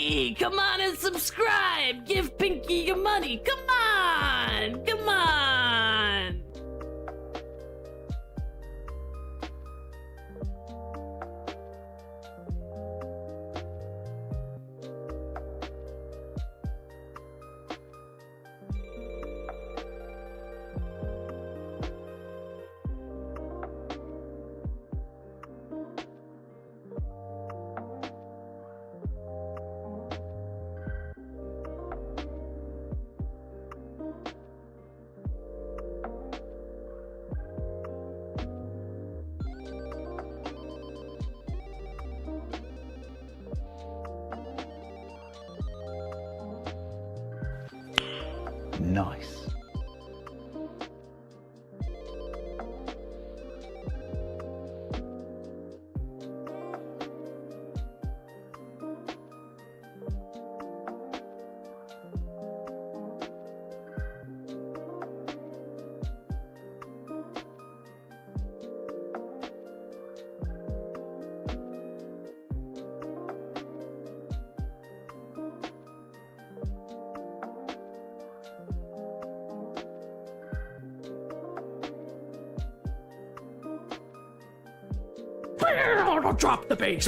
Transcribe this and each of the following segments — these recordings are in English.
Pinky! Come on and subscribe! Give Pinky your money! Come on! Come on! Nice. Drop the bass.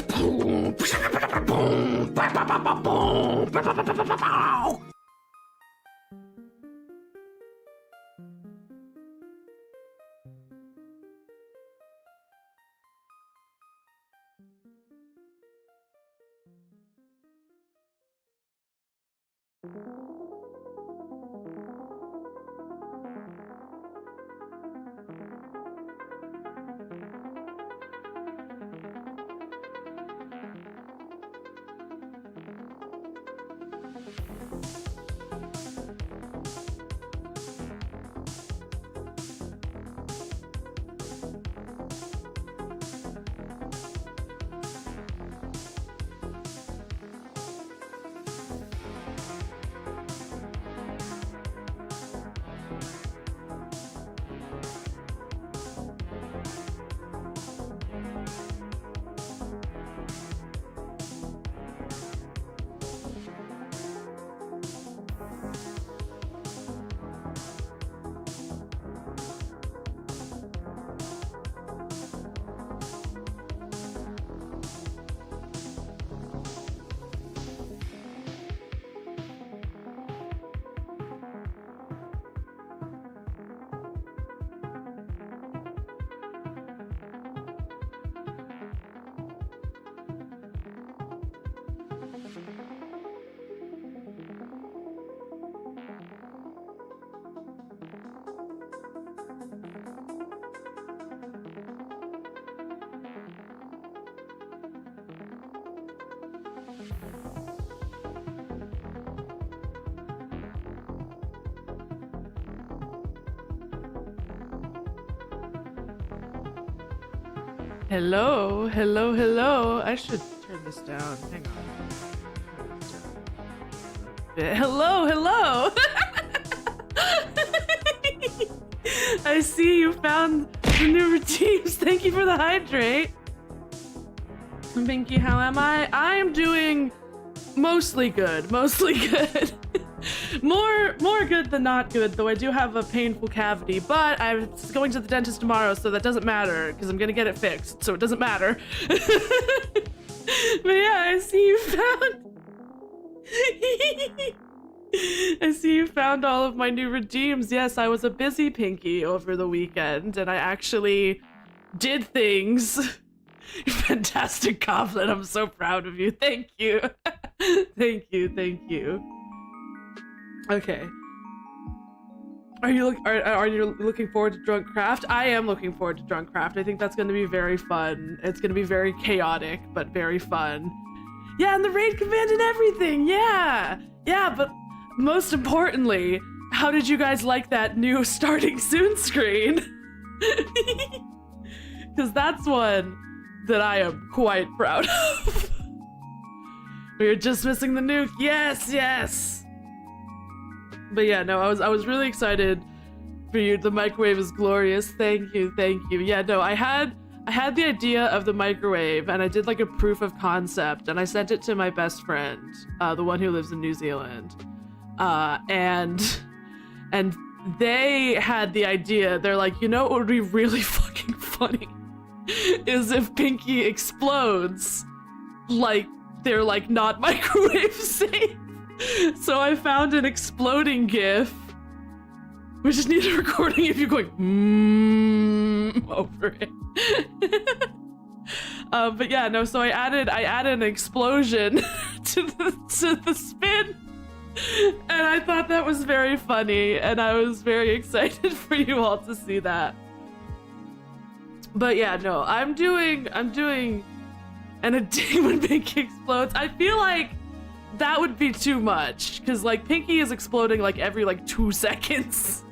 Hello, hello, hello. I should turn this down. Hang on. Hello, hello. I see you found the new routines. Thank you for the hydrate. Pinky, how am I? I am doing mostly good. Mostly good. More good than not good, though I do have a painful cavity, but I'm going to the dentist tomorrow, so that doesn't matter, because I'm gonna get it fixed, so it doesn't matter. But yeah, I see you found... I see you found all of my new redeems. Yes, I was a busy Pinky over the weekend, and I actually did things. Fantastic Goblin, I'm so proud of you. Thank you. Thank you, thank you. Okay. Are you looking forward to Drunk Craft? I am looking forward to Drunk Craft. I think that's going to be very fun. It's going to be very chaotic, but very fun. Yeah, and the raid command and everything. Yeah. Yeah, but most importantly, how did you guys like that new starting soon screen? Because that's one that I am quite proud of. We were just missing the nuke. Yes, yes. But yeah, no, I was really excited for you. The microwave is glorious. Thank you, thank you. Yeah, no, I had I had the idea of the microwave and I did like a proof of concept and I sent it to my best friend, the one who lives in New Zealand. And they had the idea. They're like, you know what would be really fucking funny is if Pinky explodes, like they're like not microwave safe. So I found an exploding GIF. We just need a recording of you going over it. But yeah, no. So I added an explosion to the spin, and I thought that was very funny, and I was very excited for you all to see that. But yeah, no, I'm doing and a ding when Pinky explodes. I feel like that would be too much, because like Pinky is exploding like every like 2 seconds.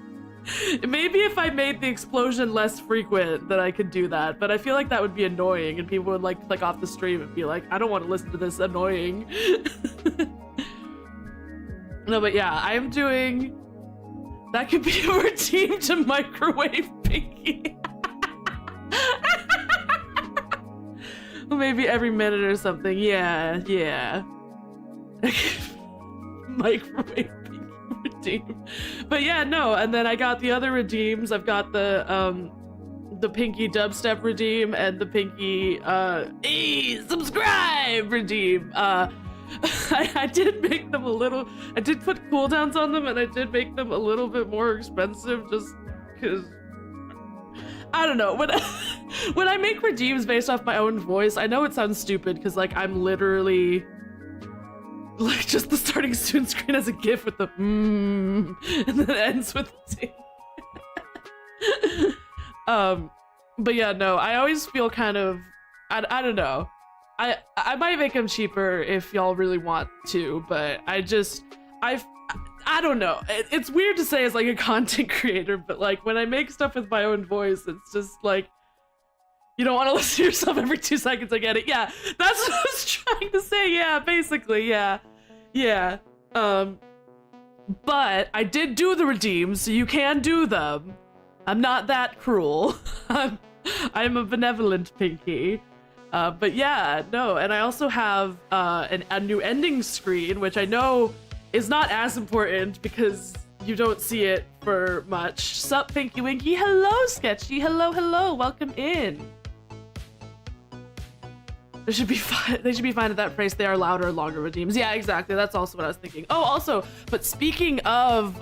Maybe if I made the explosion less frequent, then I could do that. But I feel like that would be annoying, and people would like click off the stream and be like, I don't want to listen to this annoying. No, but yeah, I'm doing. That could be a routine to microwave Pinky. Maybe every minute or something. Yeah. Microwave Pinky redeem. But yeah, no, and then I got the other redeems. I've got the Pinky dubstep redeem and the Pinky subscribe redeem. I did make them a little. I did put cooldowns on them, and I did make them a little bit more expensive, just because. I don't know. When I make redeems based off my own voice, I know it sounds stupid because like I'm literally like just the starting student screen as a GIF with the and then it ends with the ting. But yeah, no. I always feel kind of I don't know. I might make them cheaper if y'all really want to, but I don't know. It's weird to say as like a content creator, but like when I make stuff with my own voice, it's just like you don't want to listen to yourself every 2 seconds. I get it. Yeah, that's what I was trying to say. Yeah, basically. Yeah. But I did do the redeems, so you can do them. I'm not that cruel. I'm a benevolent Pinky. But yeah, no. And I also have a new ending screen, which I know is not as important because you don't see it for much. Sup, Pinky Winky? Hello, Sketchy. Hello. Welcome in. They should be fine at that price. They are louder, longer redeems. Yeah, exactly. That's also what I was thinking. Oh, also, but speaking of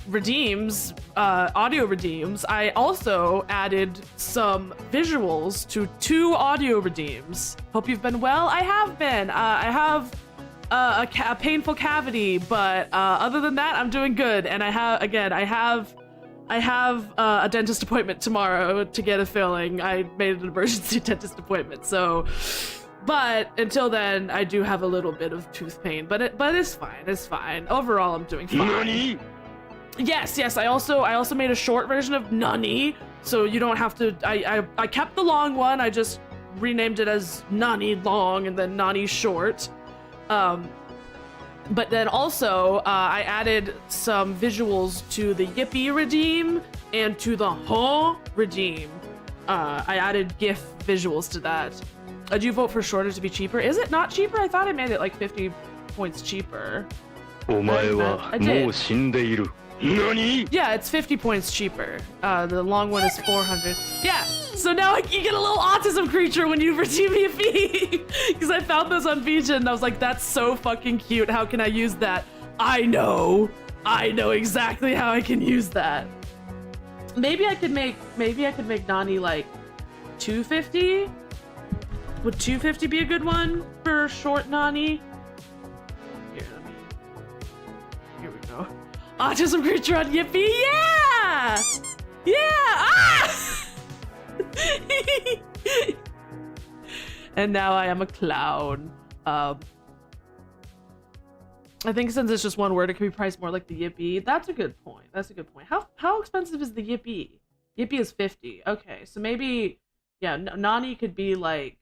redeems, audio redeems, I also added some visuals to 2 audio redeems. Hope you've been well. I have been. I have a painful cavity, but other than that, I'm doing good. And I have a dentist appointment tomorrow to get a filling. I made an emergency dentist appointment, so. But until then, I do have a little bit of tooth pain, but it's fine. It's fine. Overall, I'm doing fine. Nani? Yes. I also made a short version of Nani, so you don't have to. I kept the long one. I just renamed it as Nani long and then Nani short. But then also, I added some visuals to the Yippee redeem and to the Huh redeem. I added GIF visuals to that. Did you vote for shorter to be cheaper? Is it not cheaper? I thought I made it like 50 points cheaper. I did. Yeah, it's 50 points cheaper. The long one is 400. Yeah, so now you get a little autism creature when you redeem me a fee. Because I found those on Vija and I was like, that's so fucking cute. How can I use that? I know exactly how I can use that. Maybe I could make Nani like 250. Would 250 be a good one for short Nani? Here we go. Autism creature on Yippee, yeah! And now I am a clown. I think since it's just one word, it can be priced more like the Yippee. That's a good point. How expensive is the Yippee? Yippee is 50. Okay, so maybe, yeah, Nani could be like.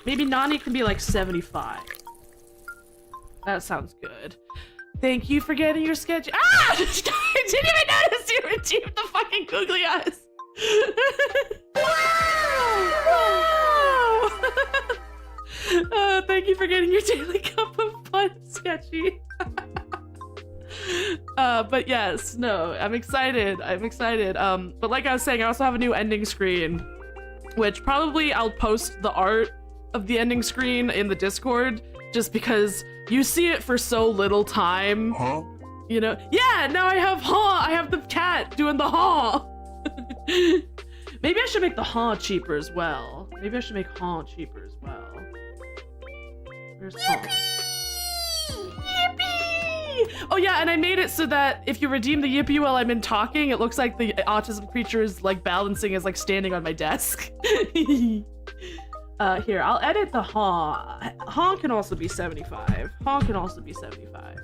Maybe Nani can be like 75. That sounds good. Thank you for getting your sketch. Ah! I didn't even notice you redeemed the fucking googly eyes. Wow! Thank you for getting your daily cup of fun, Sketchy. But yes, no, I'm excited. But like I was saying, I also have a new ending screen, which probably I'll post the art of the ending screen in the Discord, just because you see it for so little time. Huh? You know? Yeah, now I have I have the cat doing the Maybe I should make the cheaper as well. Maybe I should make cheaper as well. Where's Yippee! Oh yeah, and I made it so that if you redeem the yippee while I'm talking, it looks like the autism creature is like balancing as like standing on my desk. Here, I'll edit the Haw can also be 75. Haw can also be 75.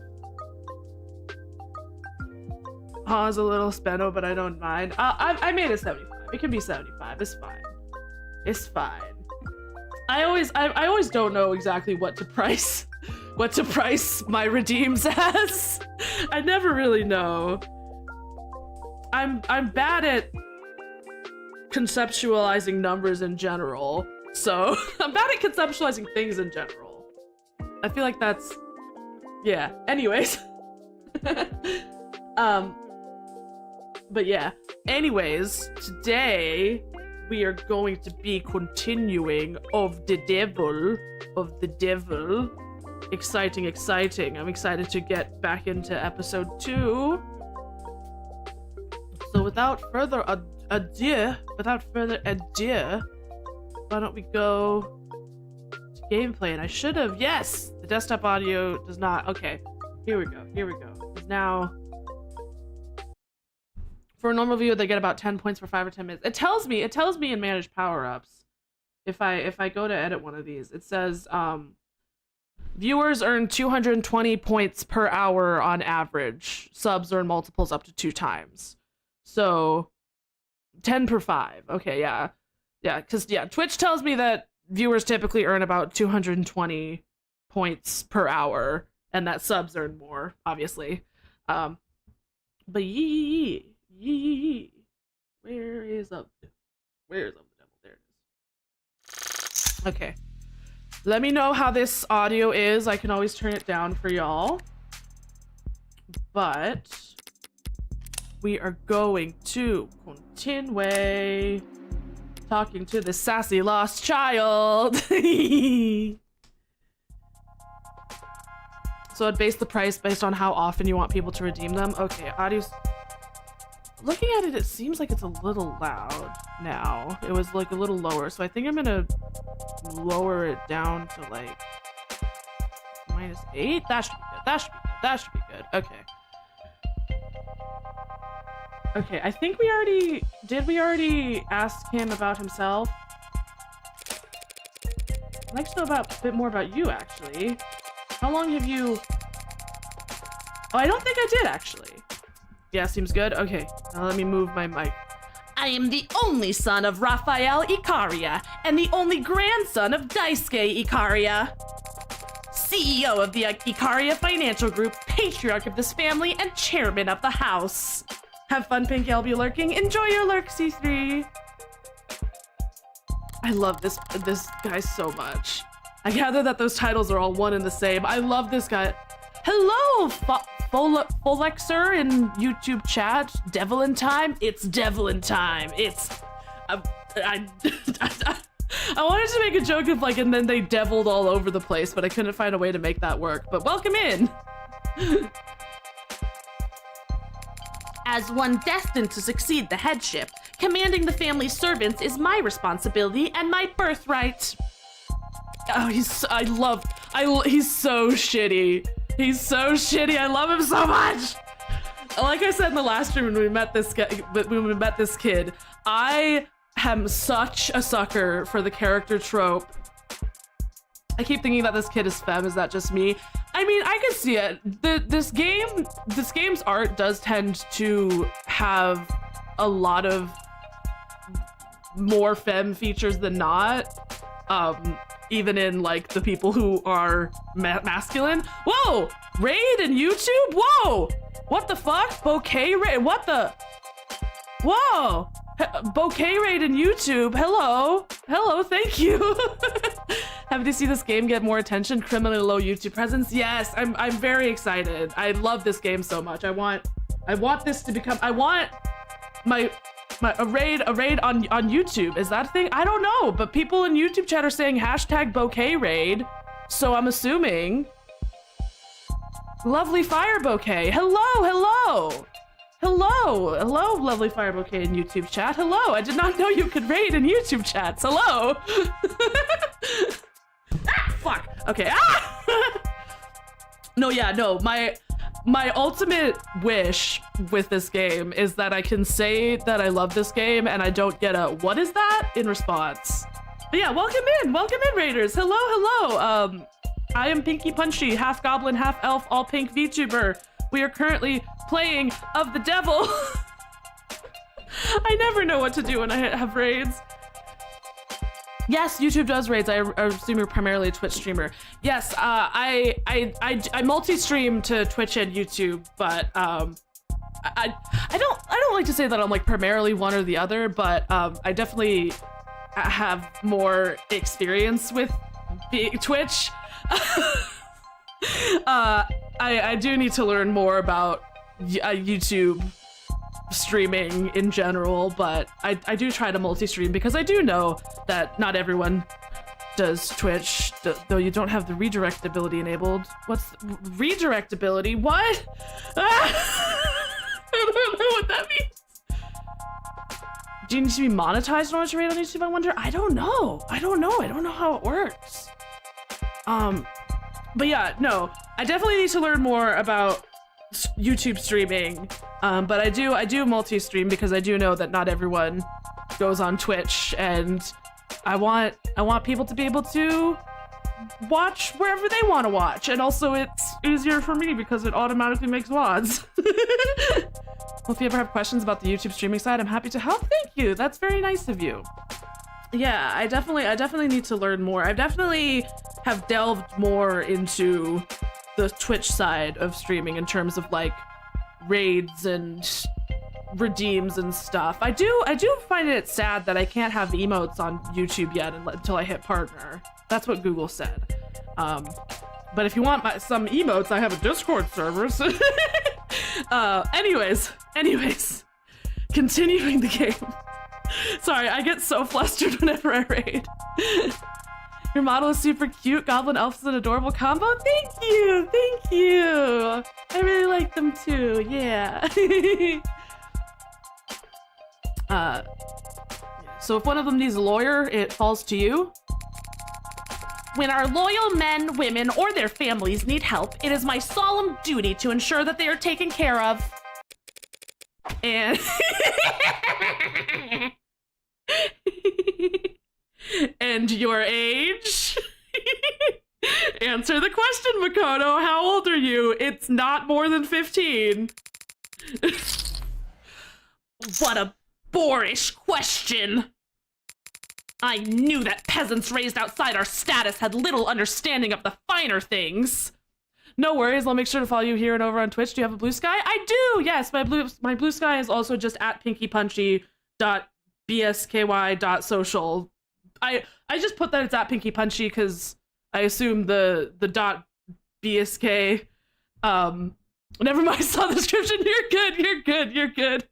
Haw's a little spenno, but I don't mind. I made it 75. It can be 75. It's fine. It's fine. I always don't know exactly what to price my redeems as. I never really know. I'm bad at conceptualizing numbers in general. So I'm bad at conceptualizing things in general. I feel like that's, yeah. Anyways, but yeah. Anyways, today we are going to be continuing of the devil. Exciting. I'm excited to get back into episode 2. So without further ado, why don't we go to gameplay? And I should have, yes! The desktop audio does not, okay. Here we go. Now, for a normal viewer, they get about 10 points for 5 or 10 minutes. It tells me in manage power-ups, if I go to edit one of these, it says, viewers earn 220 points per hour on average. Subs earn multiples up to 2 times. So, 10 per 5. Okay, yeah. Yeah, because, yeah, Twitch tells me that viewers typically earn about 220 points per hour, and that subs earn more, obviously. But Where is up the devil? There it is. Okay. Let me know how this audio is. I can always turn it down for y'all. But we are going to continue talking to the Sassy Lost Child. So I'd base the price based on how often you want people to redeem them. Okay, audio's... Looking at it, it seems like it's a little loud now. It was like a little lower, so I think I'm gonna lower it down to like -8. That should be good. That should be good. Okay. Okay, I think we already ask him about himself? I'd like to know a bit more about you, actually. How long have you... Oh, I don't think I did, actually. Yeah, seems good. Okay, now let me move my mic. I am the only son of Raphael Icaria, and the only grandson of Daisuke Icaria. CEO of the Icaria Financial Group, patriarch of this family, and chairman of the house. Have fun, Pinky, I'll be lurking. Enjoy your lurk, C3. I love this guy so much. I gather that those titles are all one and the same. I love this guy. Hello, Folexer in YouTube chat. Devil time? It's Devil time. It's... I wanted to make a joke of like, and then they deviled all over the place, but I couldn't find a way to make that work. But welcome in. As one destined to succeed the headship, commanding the family's servants is my responsibility and my birthright. Oh, he's so shitty. He's so shitty. I love him so much. Like I said in the last stream when we met this kid, I am such a sucker for the character trope. I keep thinking that this kid is femme. Is that just me? I mean, I can see it. This game's art does tend to have a lot of more femme features than not. even in like the people who are masculine. Whoa, raid and YouTube. Whoa, what the fuck? Bouquet raid. What the? Whoa, bouquet raid and YouTube. Hello, hello, thank you. Happy to see this game get more attention. Criminally low YouTube presence. Yes, I'm very excited. I love this game so much. I want this to become. I want a raid on YouTube. Is that a thing? I don't know, but people in YouTube chat are saying hashtag bouquet raid, so I'm assuming. Lovely fire bouquet. Hello. Lovely fire bouquet in YouTube chat. Hello. I did not know you could raid in YouTube chats. Hello. Ah, fuck. Okay. Ah! No. My ultimate wish with this game is that I can say that I love this game and I don't get a "what is that?" in response. But yeah, welcome in, raiders. Hello. I am Pinky Punchy, half goblin, half elf, all pink VTuber. We are currently playing Of the Devil. I never know what to do when I have raids. Yes, YouTube does raids. I assume you're primarily a Twitch streamer. Yes, I multi-stream to Twitch and YouTube, but I don't like to say that I'm like primarily one or the other, but I definitely have more experience with Twitch. I do need to learn more about YouTube streaming in general, but I do try to multi-stream because I do know that not everyone does Twitch, though you don't have the redirect ability enabled. What's redirect ability? What? I don't know what that means. Do you need to be monetized in order to raid on YouTube, I wonder? I don't know how it works. But yeah, no, I definitely need to learn more about YouTube streaming, but I do multi-stream because I do know that not everyone goes on Twitch, and I want people to be able to watch wherever they want to watch, and also it's easier for me because it automatically makes VODs. Well, if you ever have questions about the YouTube streaming side, I'm happy to help. Thank you, that's very nice of you. Yeah, I definitely need to learn more. I definitely have delved more into the Twitch side of streaming in terms of like raids and redeems and stuff. I do find it sad that I can't have emotes on YouTube yet until I hit partner. That's what Google said. But if you want some emotes, I have a Discord server. So anyways, continuing the game. Sorry, I get so flustered whenever I raid. Your model is super cute. Goblin Elf is an adorable combo. Thank you. I really like them too. Yeah. So if one of them needs a lawyer, it falls to you. When our loyal men, women, or their families need help, it is my solemn duty to ensure that they are taken care of. And and your age? Answer the question, Makoto. How old are you? It's not more than 15. What a boorish question. I knew that peasants raised outside our status had little understanding of the finer things. No worries, I'll make sure to follow you here and over on Twitch. Do you have a blue sky? I do, yes. My blue sky is also just at pinkypunchy.bsky.social. I just put that it's at Pinky Punchy because I assume the .bsk. Whenever I saw the description, you're good.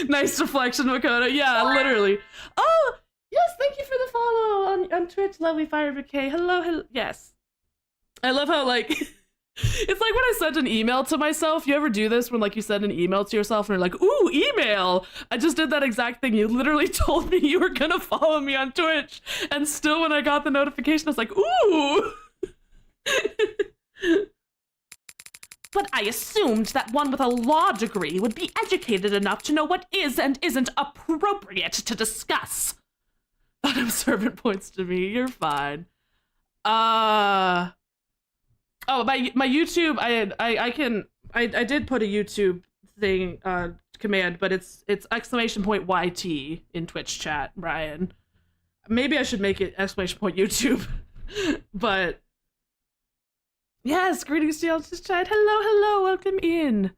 Nice reflection, Makoto. Yeah, literally. Oh, yes, thank you for the follow on Twitch, lovely Fire Bouquet. Hello, yes. I love how, like, it's like when I sent an email to myself. You ever do this when, like, you send an email to yourself and you're like, ooh, email. I just did that exact thing. You literally told me you were gonna follow me on Twitch. And still when I got the notification, I was like, ooh. But I assumed that one with a law degree would be educated enough to know what is and isn't appropriate to discuss. That observant points to me. You're fine. Oh, my YouTube. I did put a YouTube thing command, but it's !YT in Twitch chat, Brian. Maybe I should make it exclamation point YouTube. But yes, greetings to y'all. Just chat. Hello, welcome in.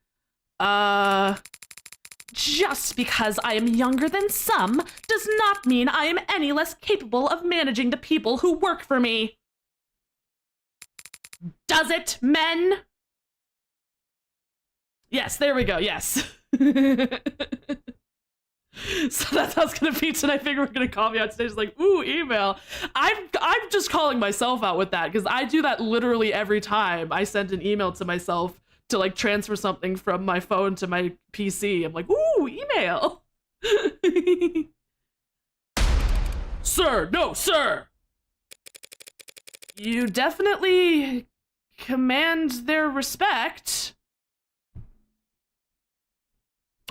Just because I am younger than some does not mean I am any less capable of managing the people who work for me. Does it, men? Yes, there we go, yes. So that's how it's gonna be tonight. I figure we're gonna call me out stage like, ooh, email. I'm just calling myself out with that because I do that literally every time I send an email to myself to like transfer something from my phone to my PC. I'm like, ooh, email. Sir, no, sir. You definitely command their respect.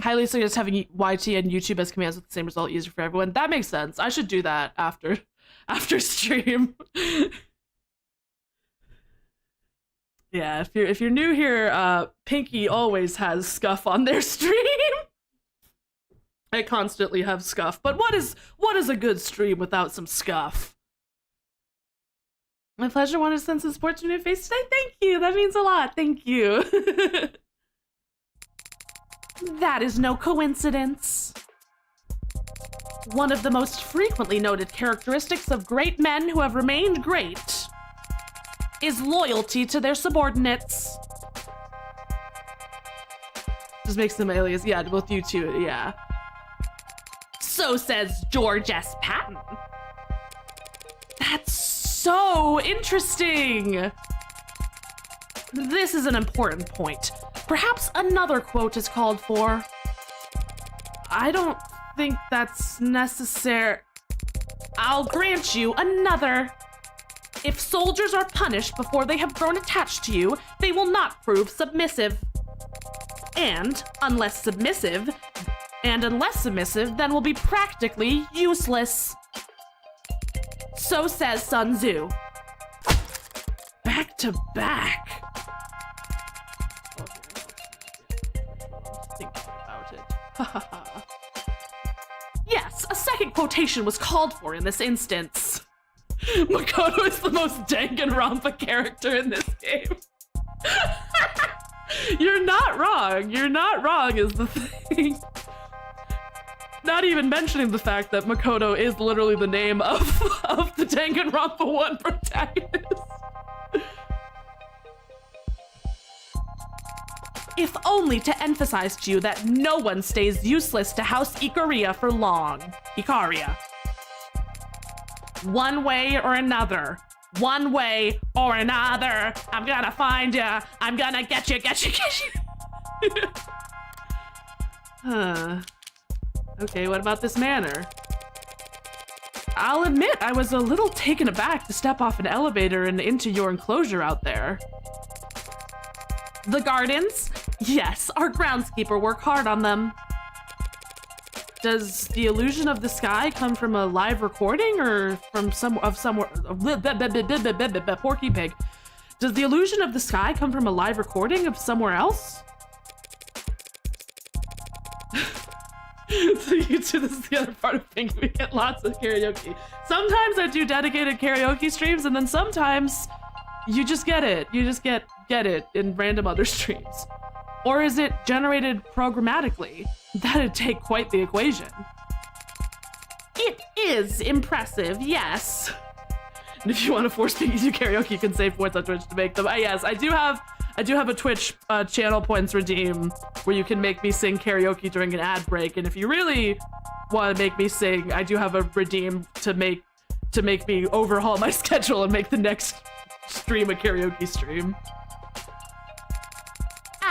Highly suggest having YT and YouTube as commands with the same result, easier for everyone. That makes sense. I should do that after stream. Yeah, if you're new here, Pinky always has scuff on their stream. I constantly have scuff, but what is a good stream without some scuff? My pleasure. Want to send some support to your face today? Thank you. That means a lot. Thank you. That is no coincidence. One of the most frequently noted characteristics of great men who have remained great is loyalty to their subordinates. Just makes them alias. Yeah, both you two, yeah. So says George S. Patton. That's so interesting. This is an important point. Perhaps another quote is called for. I don't think that's necessary. I'll grant you another. If soldiers are punished before they have grown attached to you, they will not prove submissive. And unless submissive, then will be practically useless. So says Sun Tzu. Back to back. Thinking about it. Yes, a second quotation was called for in this instance. Makoto is the most Danganronpa character in this game. You're not wrong. You're not wrong is the thing. Not even mentioning the fact that Makoto is literally the name of the Danganronpa 1 protagonist. If only to emphasize to you that no one stays useless to House Ikaria for long. Ikaria. One way or another. One way or another. I'm gonna find ya. I'm gonna get you. Huh. Okay, what about this manor? I'll admit I was a little taken aback to step off an elevator and into your enclosure out there. The gardens? Yes, our groundskeeper worked hard on them. Does the illusion of the sky come from a live recording or from somewhere? Porky Pig. Does the illusion of the sky come from a live recording of somewhere else? So you two, this is the other part of Pinky. We get lots of karaoke. Sometimes I do dedicated karaoke streams, and then sometimes you just get it. You just get it in random other streams. Or is it generated programmatically? That'd take quite the equation. It is impressive, yes. And if you want to force Pinky to do karaoke, you can save points on Twitch to make them. Yes, I do have a Twitch channel points redeem where you can make me sing karaoke during an ad break. And if you really want to make me sing, I do have a redeem to make me overhaul my schedule and make the next stream a karaoke stream.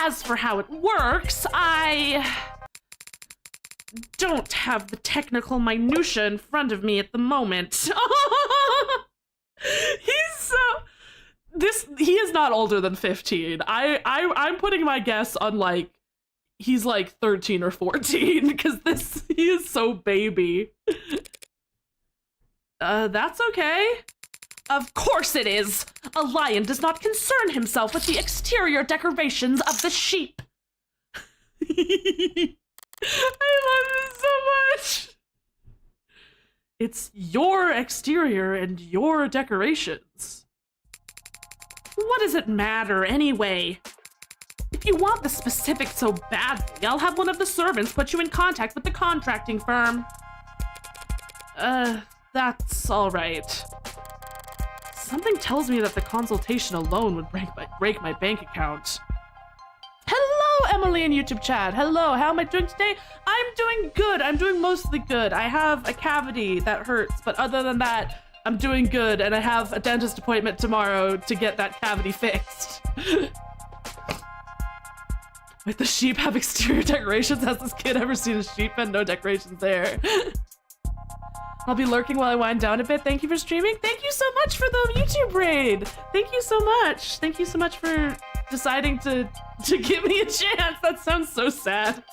As for how it works, I don't have the technical minutia in front of me at the moment. He is not older than 15. I'm putting my guess on like he's like 13 or 14 because he is so baby. That's okay. Of course it is. A lion does not concern himself with the exterior decorations of the sheep. I love this so much. It's your exterior and your decorations. What does it matter anyway? If you want the specifics so badly, I'll have one of the servants put you in contact with the contracting firm. That's all right. Something tells me that the consultation alone would break my bank account. Hello, Emily in YouTube chat. Hello, how am I doing today? I'm doing good. I'm doing mostly good. I have a cavity that hurts, but other than that, I'm doing good, and I have a dentist appointment tomorrow to get that cavity fixed. Wait, the sheep have exterior decorations? Has this kid ever seen a sheep and no decorations there? I'll be lurking while I wind down a bit. Thank you for streaming. Thank you so much for the YouTube raid. Thank you so much. Thank you so much for deciding to give me a chance. That sounds so sad.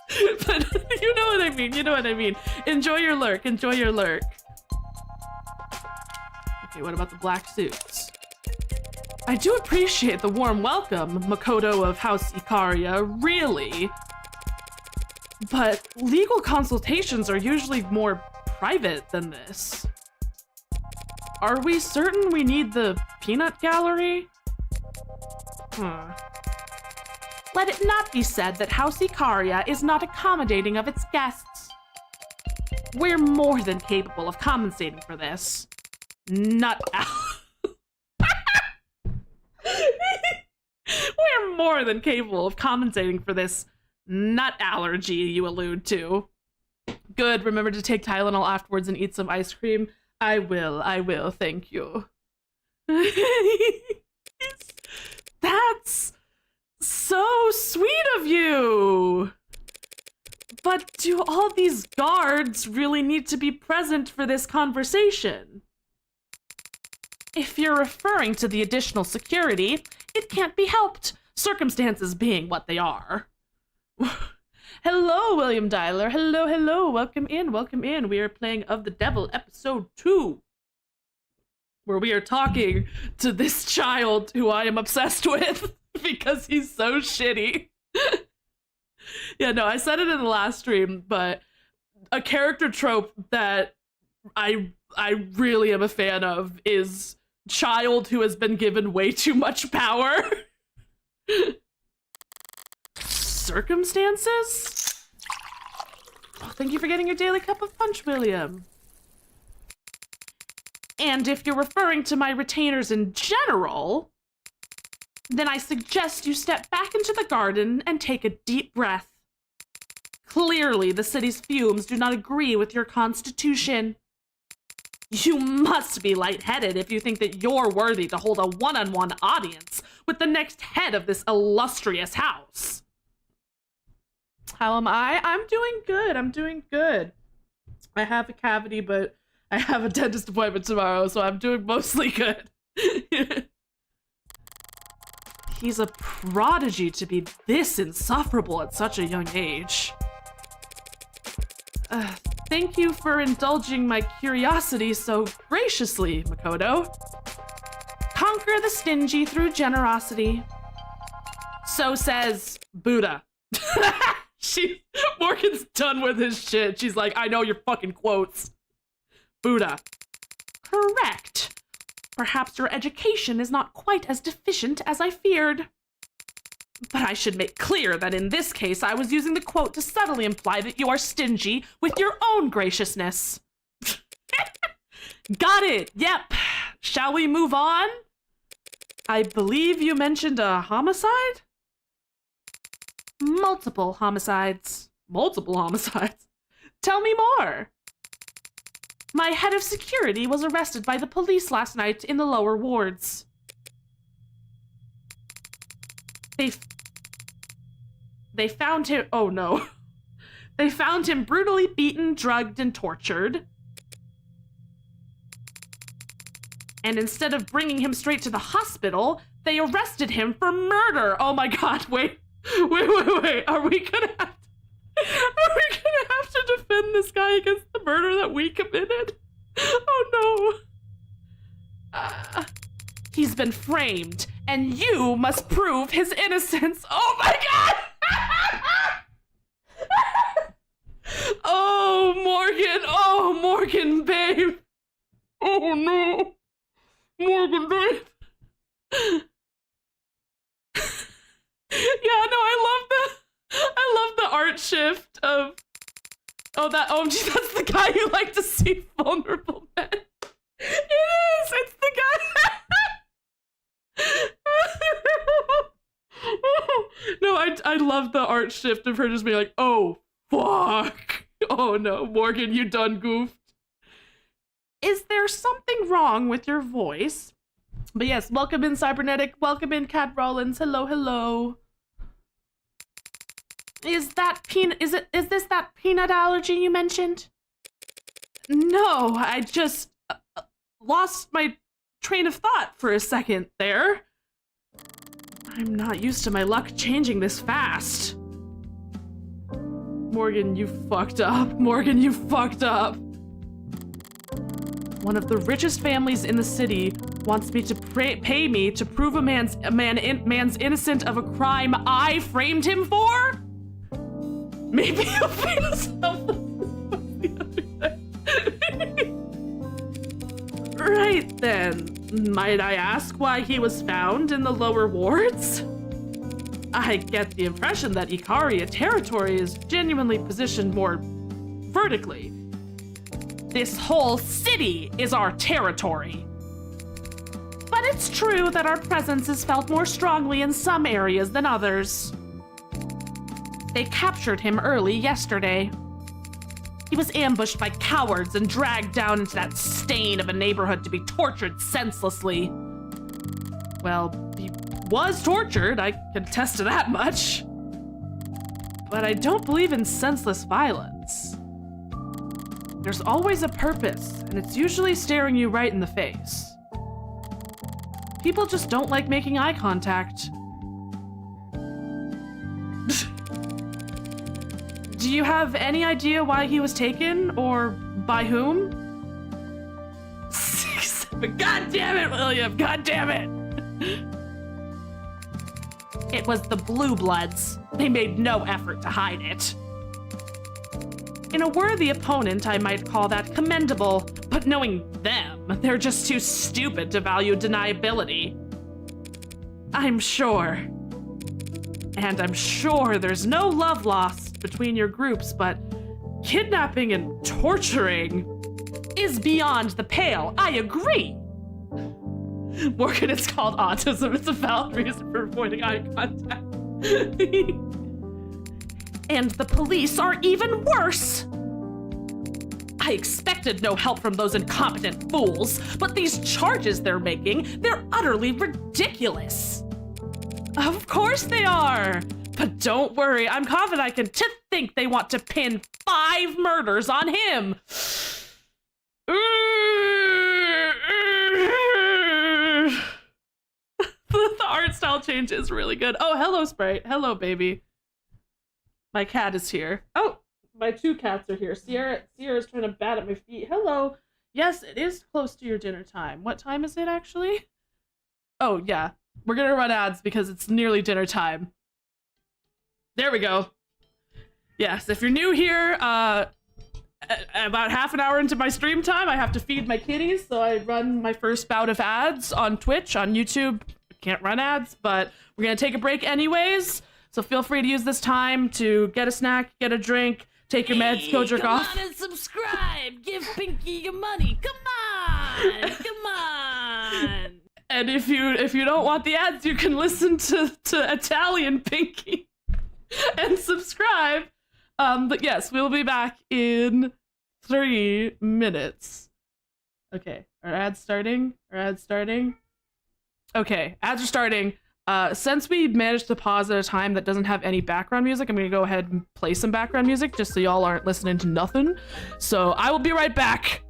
But you know what I mean. You know what I mean. Enjoy your lurk. Enjoy your lurk. Okay, what about the black suits? I do appreciate the warm welcome, Makoto of House Ikaria, really. But legal consultations are usually more private than this. Are we certain we need the peanut gallery? Let it not be said that House Ikaria is not accommodating of its guests. We're more than capable of compensating for this. Nut We're more than capable of compensating for this nut allergy you allude to. Good, remember to take Tylenol afterwards and eat some ice cream. I will, thank you. That's so sweet of you! But do all these guards really need to be present for this conversation? If you're referring to the additional security, it can't be helped, circumstances being what they are. Hello, William Dyler. Hello, hello. Welcome in, welcome in. We are playing Of the Devil, episode 2, where we are talking to this child who I am obsessed with because he's so shitty. Yeah, no, I said it in the last stream, but a character trope that I really am a fan of is child who has been given way too much power. Circumstances? Oh, thank you for getting your daily cup of punch, William. And if you're referring to my retainers in general, then I suggest you step back into the garden and take a deep breath. Clearly, the city's fumes do not agree with your constitution. You must be lightheaded if you think that you're worthy to hold a one-on-one audience with the next head of this illustrious house. How am I? I'm doing good. I'm doing good. I have a cavity, but I have a dentist appointment tomorrow, so I'm doing mostly good. He's a prodigy to be this insufferable at such a young age. Thank you for indulging my curiosity so graciously, Makoto. Conquer the stingy through generosity. So says Buddha. Morgan's done with his shit. She's like, I know your fucking quotes. Buddha. Correct. Perhaps your education is not quite as deficient as I feared. But I should make clear that in this case, I was using the quote to subtly imply that you are stingy with your own graciousness. Got it. Yep. Shall we move on? I believe you mentioned a homicide? Multiple homicides. Multiple homicides? Tell me more. My head of security was arrested by the police last night in the lower wards. They found him. Oh no. They found him brutally beaten, drugged, and tortured. And instead of bringing him straight to the hospital, they arrested him for murder. Oh my god, wait. Are we gonna have to defend this guy against the murder that we committed? Oh no. He's been framed, and you must prove his innocence. Oh my god! Oh, Morgan, babe. Oh no, Morgan, babe. Yeah, no, I love the art shift of gee, that's the guy you like to see vulnerable men. It is, it's the guy. No, I love the art shift of her just being like, oh fuck. Oh no, Morgan, you done goofed. Is there something wrong with your voice? But yes, welcome in Cybernetic, welcome in Cat Rollins. Hello, hello. Is this that peanut allergy you mentioned? No, I just lost my train of thought for a second there. I'm not used to my luck changing this fast. Morgan, you fucked up. Morgan, you fucked up. One of the richest families in the city wants me to pay me to prove a man's innocent of a crime I framed him for? Maybe he'll feel something. Right then. Might I ask why he was found in the lower wards? I get the impression that Ikaria territory is genuinely positioned more vertically. This whole city is our territory. But it's true that our presence is felt more strongly in some areas than others. They captured him early yesterday. He was ambushed by cowards and dragged down into that stain of a neighborhood to be tortured senselessly. Well, he was tortured, I can attest to that much. But I don't believe in senseless violence. There's always a purpose, and it's usually staring you right in the face. People just don't like making eye contact. Do you have any idea why he was taken, or by whom? 6, 7. God damn it, William! God damn it! It was the Blue Bloods. They made no effort to hide it. In a worthy opponent, I might call that commendable, but knowing them, they're just too stupid to value deniability. I'm sure. And I'm sure there's no love lost between your groups, but kidnapping and torturing is beyond the pale. I agree. Morgan, it's called autism. It's a valid reason for avoiding eye contact. And the police are even worse. I expected no help from those incompetent fools, but these charges they're making, they're utterly ridiculous. Of course they are. But don't worry, I'm confident I can think they want to pin 5 murders on him. The art style change is really good. Oh, hello, Sprite. Hello, baby. My cat is here. Oh, my 2 cats are here. Sierra's trying to bat at my feet. Hello. Yes, it is close to your dinner time. What time is it, actually? Oh, yeah. We're gonna run ads because it's nearly dinner time. There we go. Yes, if you're new here, about half an hour into my stream time, I have to feed my kitties, so I run my first bout of ads on Twitch, on YouTube. Can't run ads, but we're gonna take a break anyways, so feel free to use this time to get a snack, get a drink, take your meds, go jerk off. Come on and subscribe! Give Pinky your money! Come on! Come on! And if you don't want the ads, you can listen to Italian Pinky and subscribe. But yes, we'll be back in 3 minutes. Okay, are ads starting? Okay, ads are starting. Since we managed to pause at a time that doesn't have any background music, I'm gonna go ahead and play some background music just so y'all aren't listening to nothing. So I will be right back.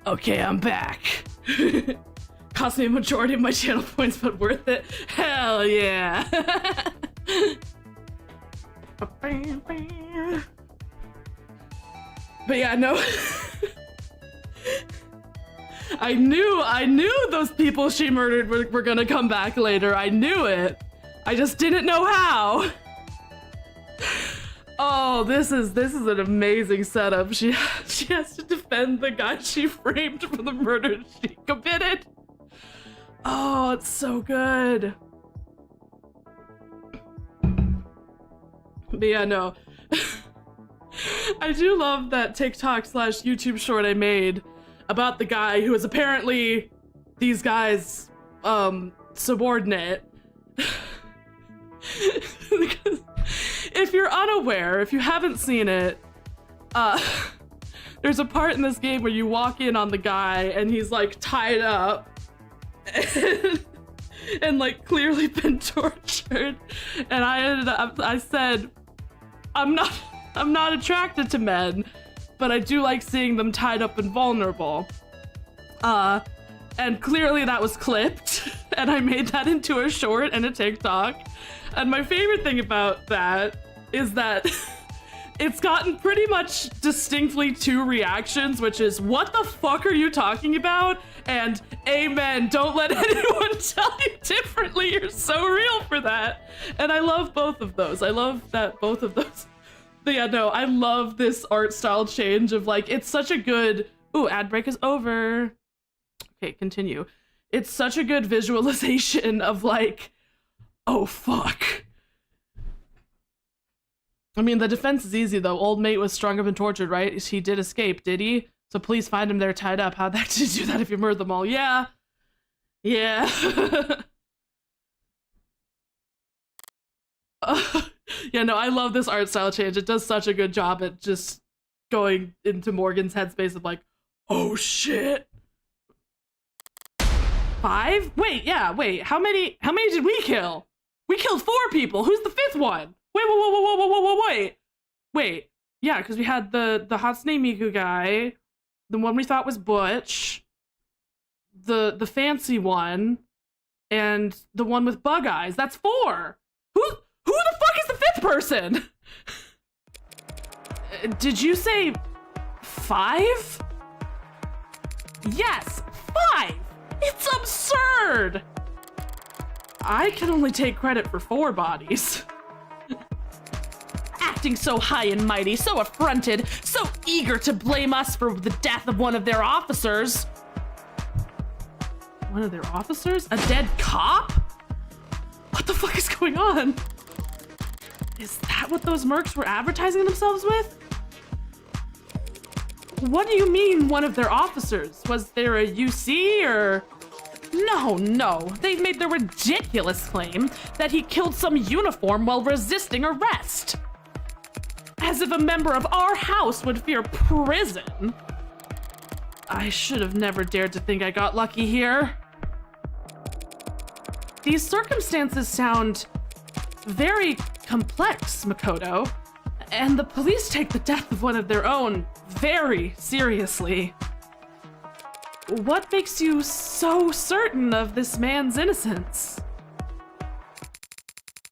Okay, I'm back. Cost me a majority of my channel points, but worth it. Hell yeah. But yeah, no. I knew those people she murdered were gonna come back later. I knew it. I just didn't know how. Oh, this is an amazing setup. She has to defend the guy she framed for the murder she committed. Oh, it's so good. But yeah, no. I do love that TikTok/YouTube short I made about the guy who is apparently these guys' subordinate. Because if you're unaware, if you haven't seen it, there's a part in this game where you walk in on the guy and he's like tied up and like clearly been tortured, and I said, I'm not attracted to men, but I do like seeing them tied up and vulnerable. And clearly that was clipped, and I made that into a short and a TikTok. And my favorite thing about that is that it's gotten pretty much distinctly 2 reactions, which is, what the fuck are you talking about? And amen, don't let anyone tell you differently, you're so real for that. And I love both of those. I love that both of those. But yeah, no, I love this art style change of like, it's such a good, ooh, ad break is over. Okay, continue. It's such a good visualization of like, oh fuck. I mean, the defense is easy though. Old mate was strung up and tortured, right? He did escape, did he? So please find him there tied up. How'd that do that if you murdered them all? Yeah. Yeah. Yeah, no, I love this art style change. It does such a good job at just going into Morgan's headspace of like, oh shit. 5? Wait, yeah, wait. How many did we kill? We killed 4 people. Who's the 5th one? Wait. Yeah, because we had the Hatsune Miku guy, the one we thought was Butch, the fancy one, and the one with bug eyes. That's 4. Who the fuck is the 5th person? Did you say 5? Yes, 5. It's absurd. I can only take credit for 4 bodies. Acting so high and mighty, so affronted, so eager to blame us for the death of one of their officers. One of their officers? A dead cop? What the fuck is going on? Is that what those mercs were advertising themselves with? What do you mean, one of their officers? Was there a UC or... No. They made the ridiculous claim that he killed some uniform while resisting arrest. As if a member of our house would fear prison. I should have never dared to think I got lucky here. These circumstances sound very complex, Makoto, and the police take the death of one of their own very seriously. What makes you so certain of this man's innocence?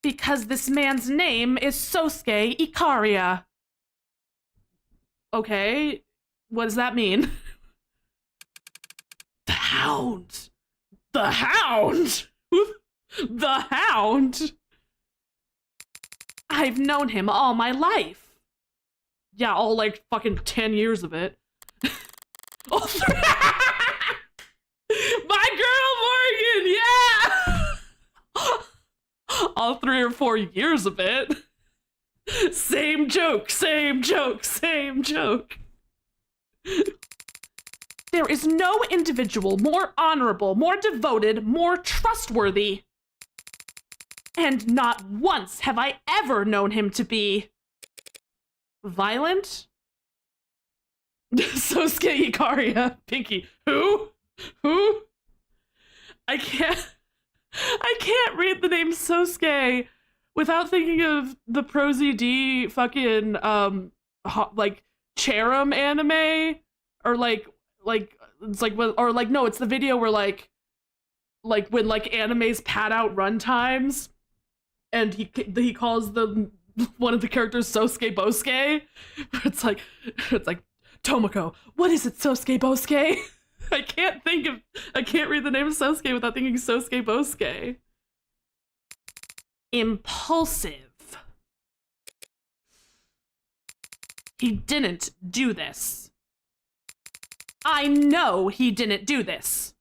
Because this man's name is Sosuke Ikaria. Okay, what does that mean? The Hound! The Hound! The Hound! I've known him all my life. Yeah, all like fucking 10 years of it. Oh, my girl Morgan, yeah! All 3 or 4 years of it. Same joke. There is no individual more honorable, more devoted, more trustworthy. And not once have I ever known him to be... violent? Sosuke Ikaria. Pinky. Who? I can't read the name Sosuke without thinking of the Prosy D fucking, like, Cherem anime, or like It's like, or like, no, it's the video where like when like animes pad out run times, and he calls the one of the characters Sosuke Bosuke. It's like Tomoko, what is it, Sosuke Bosuke? I can't read the name of Sosuke without thinking Sosuke Bosuke. Impulsive. He didn't do this. I know he didn't do this.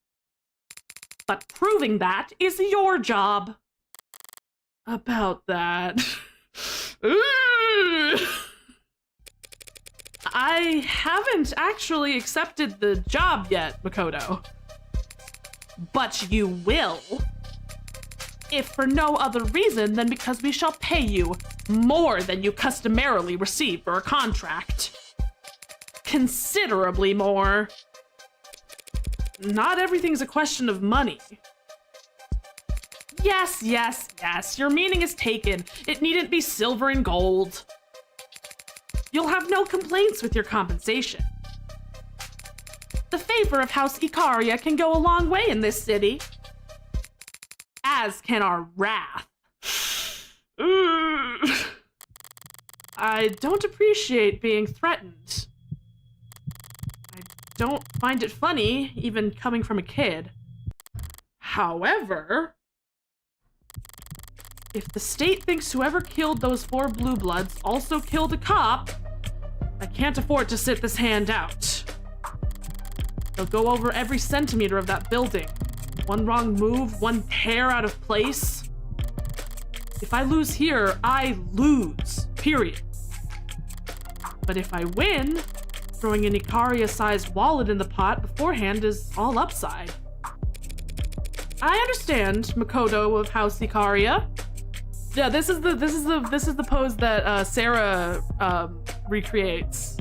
But proving that is your job. About that. I haven't actually accepted the job yet, Makoto. But you will. If for no other reason than because we shall pay you more than you customarily receive for a contract. Considerably more. Not everything's a question of money. Yes, yes, yes, your meaning is taken. It needn't be silver and gold. You'll have no complaints with your compensation. The favor of House Ikaria can go a long way in this city. As can our wrath. I don't appreciate being threatened. I don't find it funny, even coming from a kid. However, if the state thinks whoever killed those 4 blue bloods also killed a cop, I can't afford to sit this hand out. They'll go over every centimeter of that building. One wrong move, one hair out of place. If I lose here, I lose, period. But if I win, throwing an Ikaria-sized wallet in the pot beforehand is all upside. I understand, Makoto of House Ikaria. Yeah, this is the pose that Sarah recreates,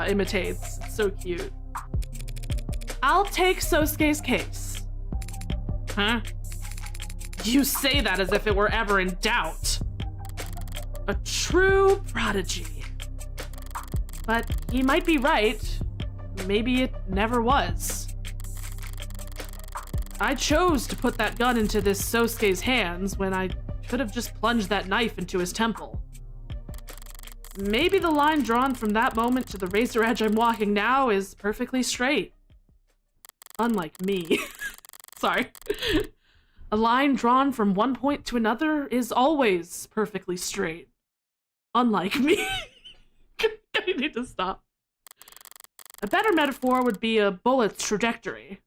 imitates. It's so cute. I'll take Sosuke's case. Huh? You say that as if it were ever in doubt. A true prodigy. But he might be right. Maybe it never was. I chose to put that gun into this Sosuke's hands when I could have just plunged that knife into his temple. Maybe the line drawn from that moment to the razor edge I'm walking now is perfectly straight. Unlike me. Sorry. A line drawn from one point to another is always perfectly straight. Unlike me. I need to stop. A better metaphor would be a bullet's trajectory.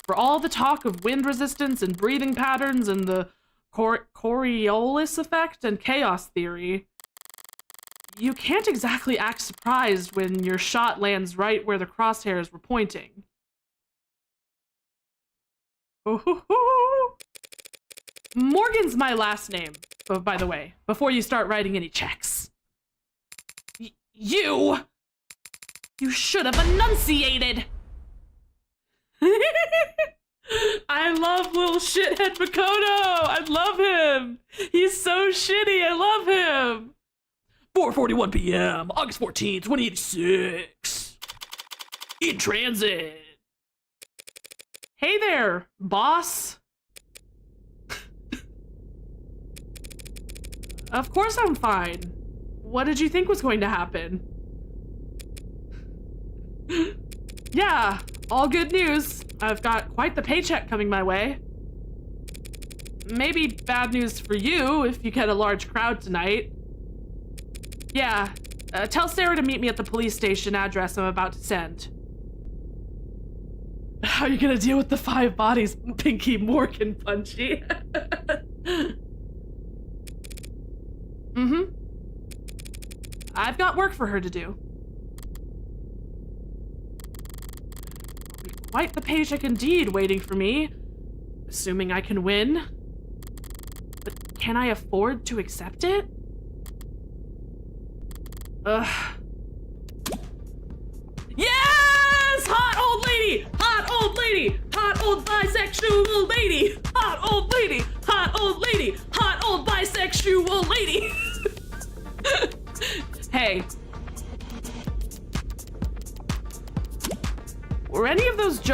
For all the talk of wind resistance and breathing patterns and the Coriolis effect and chaos theory, you can't exactly act surprised when your shot lands right where the crosshairs were pointing. Morgan's my last name, by the way, before you start writing any checks. You should have enunciated! I love little shithead Makoto! I love him! He's so shitty, I love him! 4:41 p.m., August 14th, 2086. In transit. Hey there, boss. Of course I'm fine. What did you think was going to happen? Yeah, all good news. I've got quite the paycheck coming my way. Maybe bad news for you if you get a large crowd tonight. Yeah, tell Sarah to meet me at the police station address I'm about to send. How are you gonna deal with the 5 bodies, Pinky, Morgan, Punchy? I've got work for her to do. Quite the paycheck indeed waiting for me, assuming I can win. But can I afford to accept it? Ugh. Yes! Hot old lady! Hot old lady! Hot old bisexual lady! Hot old lady! Hot old lady! Hot old bisexual lady! Hey.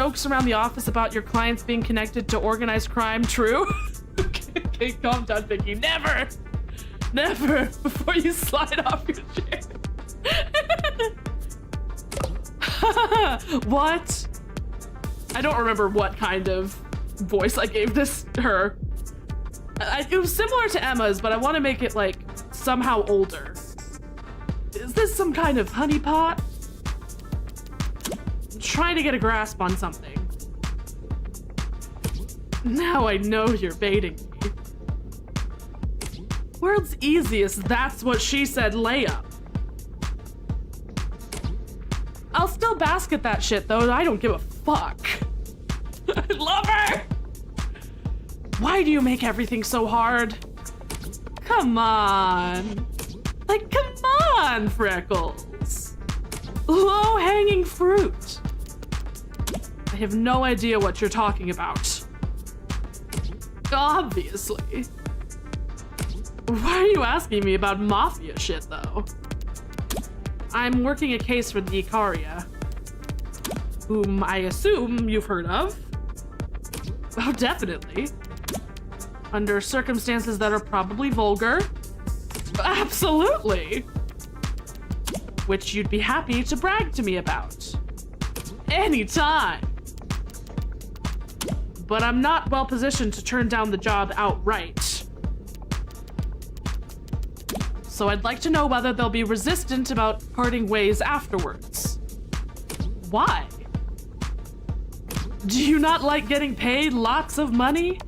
jokes around the office about your clients being connected to organized crime true? Okay, calm down, Pinky. Never! Never! Before you slide off your chair. What? I don't remember what kind of voice I gave her. It was similar to Emma's, but I want to make it like somehow older. Is this some kind of honeypot? I'm trying to get a grasp on something. Now I know you're baiting me. World's easiest, that's what she said, layup. I'll still basket that shit though, I don't give a fuck. I love her! Why do you make everything so hard? Come on. Like, come on, Freckles. Low-hanging fruit. I have no idea what you're talking about. Obviously. Why are you asking me about mafia shit, though? I'm working a case for the Icaria, whom I assume you've heard of. Oh, definitely. Under circumstances that are probably vulgar. Absolutely. Which you'd be happy to brag to me about. Anytime. But I'm not well positioned to turn down the job outright. So I'd like to know whether they'll be resistant about parting ways afterwards. Why? Do you not like getting paid lots of money?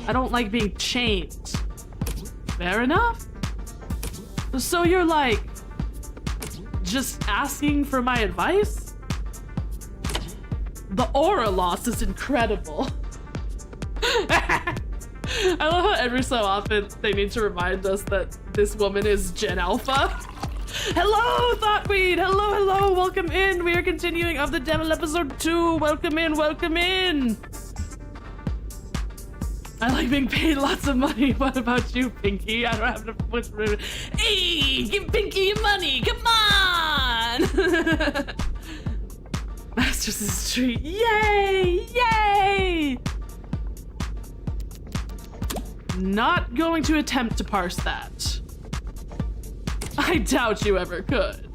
I don't like being chained. Fair enough. So you're like, just asking for my advice? The aura loss is incredible. I love how every so often they need to remind us that this woman is Gen Alpha. Hello, Thoughtweed! Hello, hello, welcome in. We are continuing of the Devil episode 2. Welcome in, welcome in. I like being paid lots of money. What about you, Pinky? I don't have to push. Hey, give Pinky your money. Come on. Masters of the Street. Yay, yay. Not going to attempt to parse that. I doubt you ever could.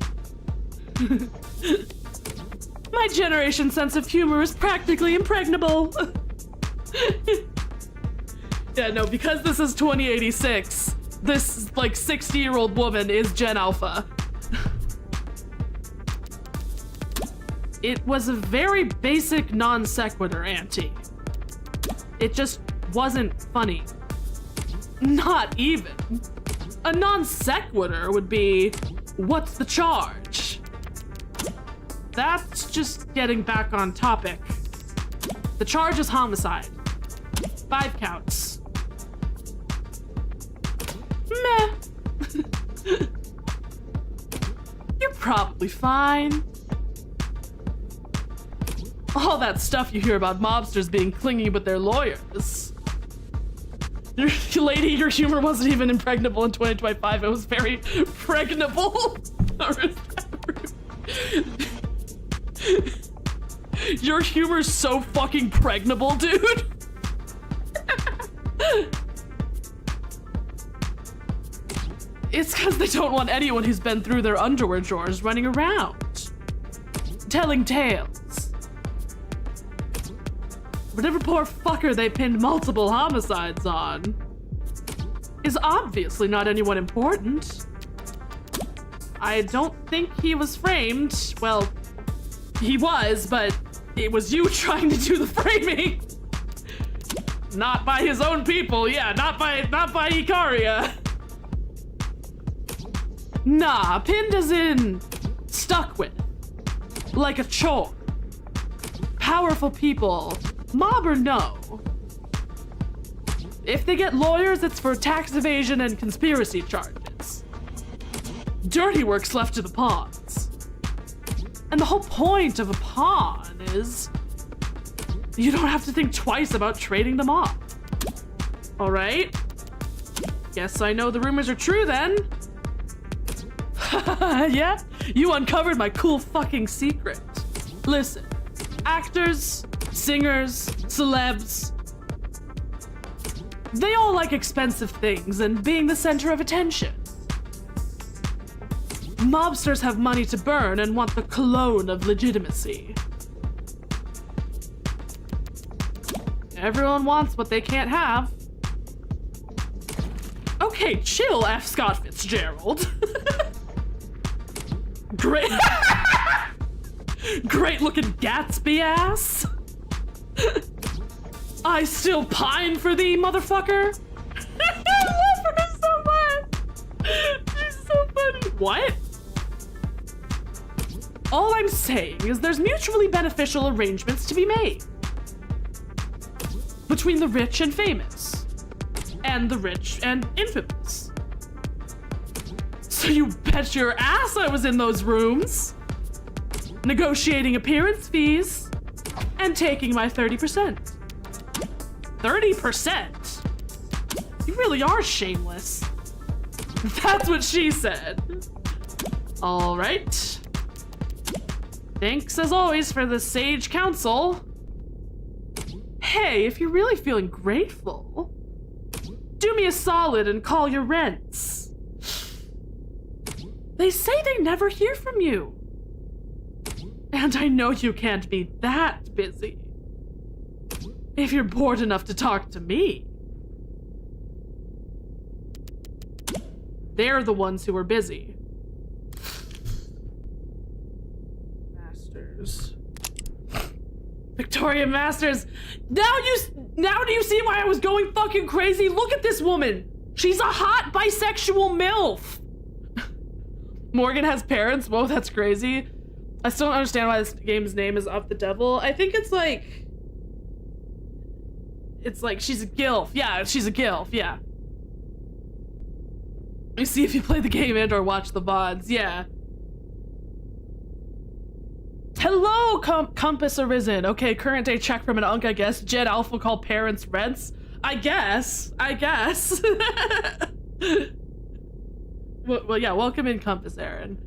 My generation's sense of humor is practically impregnable. Yeah, no, because this is 2086, this, like, 60-year-old woman is Gen Alpha. It was a very basic non sequitur, Auntie. It just wasn't funny. Not even. A non sequitur would be, what's the charge? That's just getting back on topic. The charge is homicide. 5 counts. Meh. You're probably fine. All that stuff you hear about mobsters being clingy with their lawyers. Lady, your humor wasn't even impregnable in 2025. It was very pregnable. Your humor's so fucking pregnable, dude. It's because they don't want anyone who's been through their underwear drawers running around, telling tales. Whatever poor fucker they pinned multiple homicides on is obviously not anyone important. I don't think he was framed. Well, he was, but it was you trying to do the framing. Not by his own people, yeah, not by Icaria. Nah, pinned as in stuck with. Like a chore. Powerful people, mob or no. If they get lawyers, it's for tax evasion and conspiracy charges. Dirty work's left to the pawns. And the whole point of a pawn is you don't have to think twice about trading them off. All right? Guess I know the rumors are true then. Yeah? You uncovered my cool fucking secret. Listen, Actors, singers, celebs. They all like expensive things and being the center of attention. Mobsters have money to burn and want the cologne of legitimacy. Everyone wants what they can't have. Okay, chill, F. Scott Fitzgerald. Great. Great looking Gatsby ass. I still pine for thee, motherfucker. I love her so much. She's so funny. What? All I'm saying is there's mutually beneficial arrangements to be made between the rich and famous, and the rich and infamous. So you bet your ass I was in those rooms, negotiating appearance fees and taking my 30%. 30%? You really are shameless. That's what she said. All right. Thanks as always for the sage counsel. Hey, if you're really feeling grateful, do me a solid and call your rents. They say they never hear from you. And I know you can't be that busy. If you're bored enough to talk to me. They're the ones who are busy. Masters. Victoria Masters. Now do you see why I was going fucking crazy? Look at this woman. She's a hot bisexual MILF. Morgan has parents. Whoa, that's crazy. I still don't understand why this game's name is Of the Devil. I think it's like she's a gilf. Yeah, she's a gilf. Yeah. You see if you play the game and or watch the VODs. Yeah. Hello, Compass Arisen. Okay, current day check from an unk, I guess. Jed Alpha call parents rents. I guess. Well, yeah, welcome in, Compass Aaron.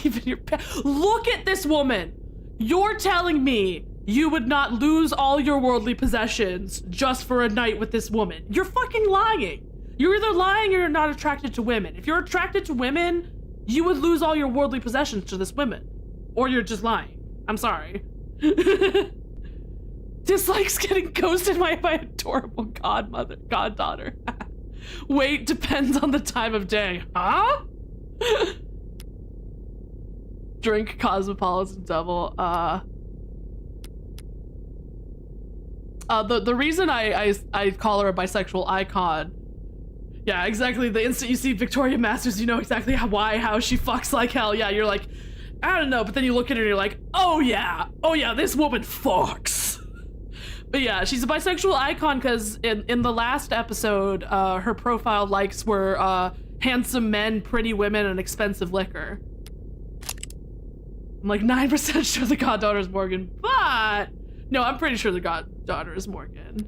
Even your look at this woman. You're telling me you would not lose all your worldly possessions just for a night with this woman. You're fucking lying. You're either lying or you're not attracted to women. If you're attracted to women, you would lose all your worldly possessions to this woman. Or you're just lying. I'm sorry. Dislikes getting ghosted by my adorable goddaughter. Wait, depends on the time of day. Huh? Drink Cosmopolitan Devil. The reason I call her a bisexual icon. Yeah, exactly. The instant you see Victoria Masters, you know exactly how she fucks like hell. Yeah, you're like, I don't know, but then you look at her and you're like, oh yeah, this woman fucks. But yeah, she's a bisexual icon because in the last episode, her profile likes were handsome men, pretty women, and expensive liquor. I'm like 9% sure the goddaughter is Morgan, but no, I'm pretty sure the goddaughter is Morgan.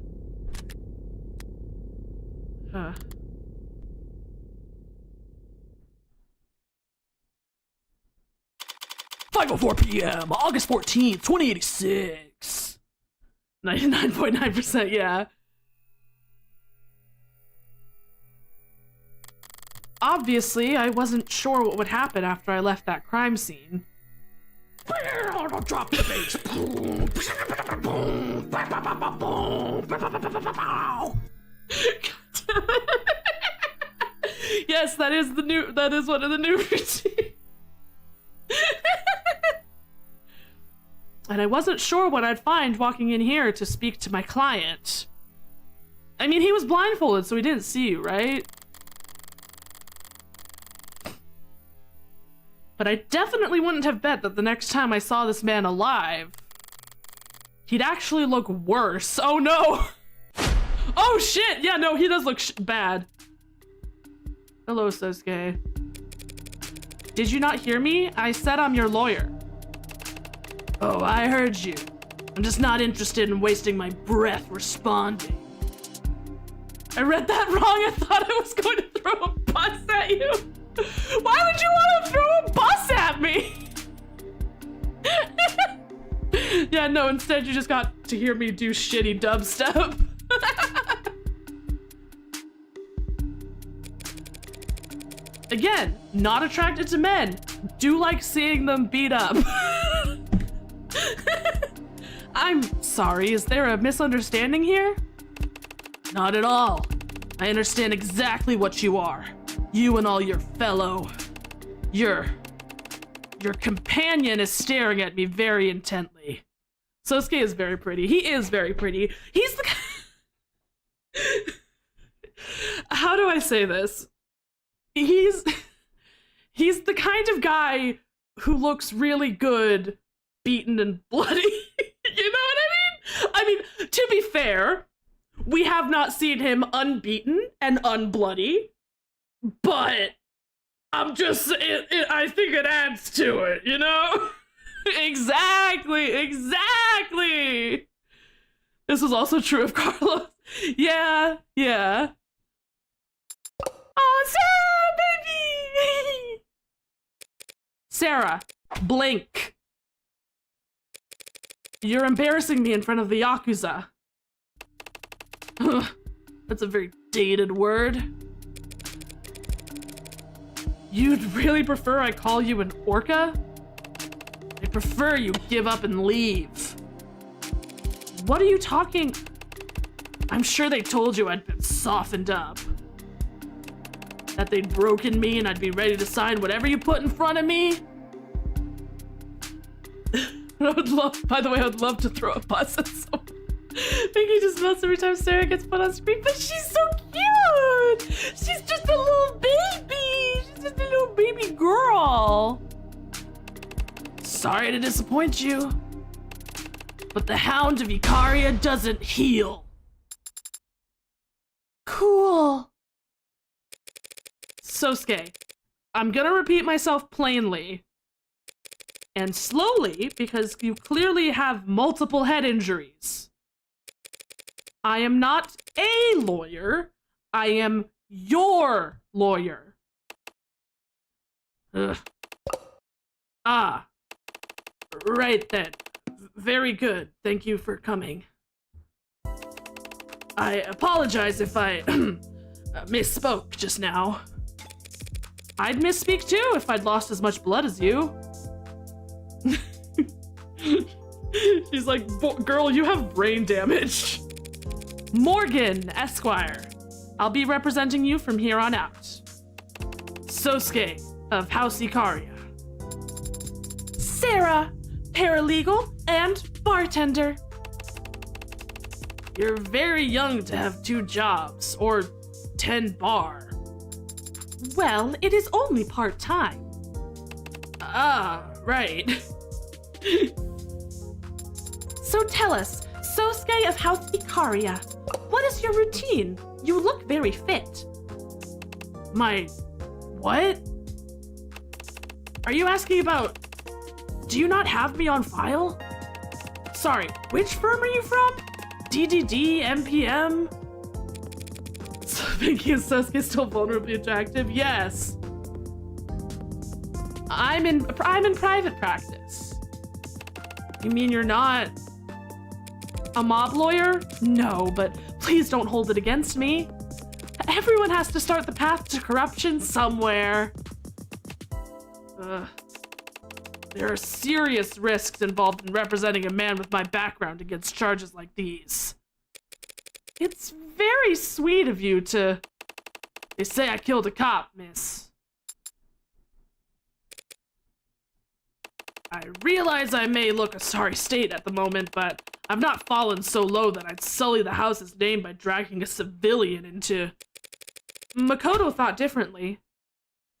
5:04 p.m. August 14th, 2086. 99.9%, yeah. Obviously, I wasn't sure what would happen after I left that crime scene. Drop the bass. Yes, that is one of the new routines. And I wasn't sure what I'd find walking in here to speak to my client. I mean, he was blindfolded, so he didn't see you, right? But I definitely wouldn't have bet that the next time I saw this man alive, he'd actually look worse. Oh no! Oh shit! Yeah, no, he does look bad. Hello, Sosuke. Did you not hear me? I said I'm your lawyer. Oh, I heard you. I'm just not interested in wasting my breath responding. I read that wrong. I thought I was going to throw a bus at you. Why would you want to throw a bus at me? Yeah, no, instead you just got to hear me do shitty dubstep. Again, not attracted to men. Do like seeing them beat up. I'm sorry, is there a misunderstanding here? Not at all. I understand exactly what you are. You and all your fellow... Your companion is staring at me very intently. Sosuke is very pretty. He is very pretty. He's the... How do I say this? He's the kind of guy who looks really good, beaten and bloody. You know what I mean? I mean, to be fair, we have not seen him unbeaten and unbloody, but I'm just, I think it adds to it, you know? Exactly. This was also true of Carlos. Yeah. Oh, Sarah, baby! Sarah, blink. You're embarrassing me in front of the Yakuza. Ugh, that's a very dated word. You'd really prefer I call you an orca? I prefer you give up and leave. What are you talking? I'm sure they told you I'd been softened up. That they'd broken me and I'd be ready to sign whatever you put in front of me. I would love to throw a bus at someone. Pinky just melts every time Sarah gets put on screen, but she's so cute! She's just a little baby! She's just a little baby girl! Sorry to disappoint you, but the Hound of Ikaria doesn't heal. Cool. Sosuke, I'm gonna repeat myself plainly and slowly because you clearly have multiple head injuries. I am not a lawyer. I am your lawyer. Ugh. Ah, right then. Very good. Thank you for coming. I apologize if I misspoke just now. I'd misspeak too if I'd lost as much blood as you. She's like, girl, you have brain damage. Morgan, Esquire. I'll be representing you from here on out. Sosuke of House Ikaria. Sarah, paralegal and bartender. You're very young to have 2 jobs, or 10 bar. Well, it is only part-time. Ah, right. So tell us, Sosuke of House Ikaria, what is your routine? You look very fit. My... what? Are you asking about... do you not have me on file? Sorry, which firm are you from? DDD, MPM? So Pinky and Sosuke still vulnerably attractive? Yes. I'm in private practice. You mean you're not a mob lawyer? No, but please don't hold it against me. Everyone has to start the path to corruption somewhere. There are serious risks involved in representing a man with my background against charges like these. It's very sweet of you to... They say I killed a cop, miss. I realize I may look a sorry state at the moment, but I've not fallen so low that I'd sully the house's name by dragging a civilian into... Makoto thought differently.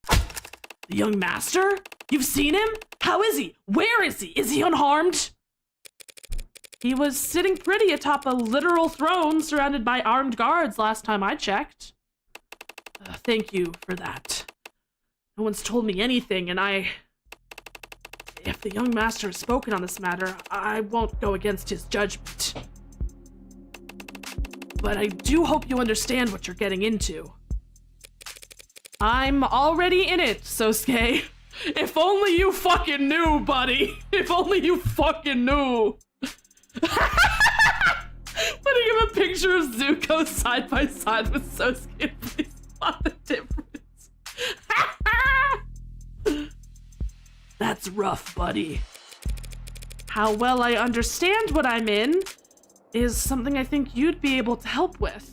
The young master? You've seen him? How is he? Where is he? Is he unharmed? He was sitting pretty atop a literal throne surrounded by armed guards last time I checked. Thank you for that. No one's told me anything, and if the young master has spoken on this matter, I won't go against his judgment. But I do hope you understand what you're getting into. I'm already in it, Sosuke. If only you fucking knew, buddy. If only you fucking knew. Putting him a picture of Zuko side by side with Sosuke, please spot the difference. That's rough, buddy. How well I understand what I'm in is something I think you'd be able to help with.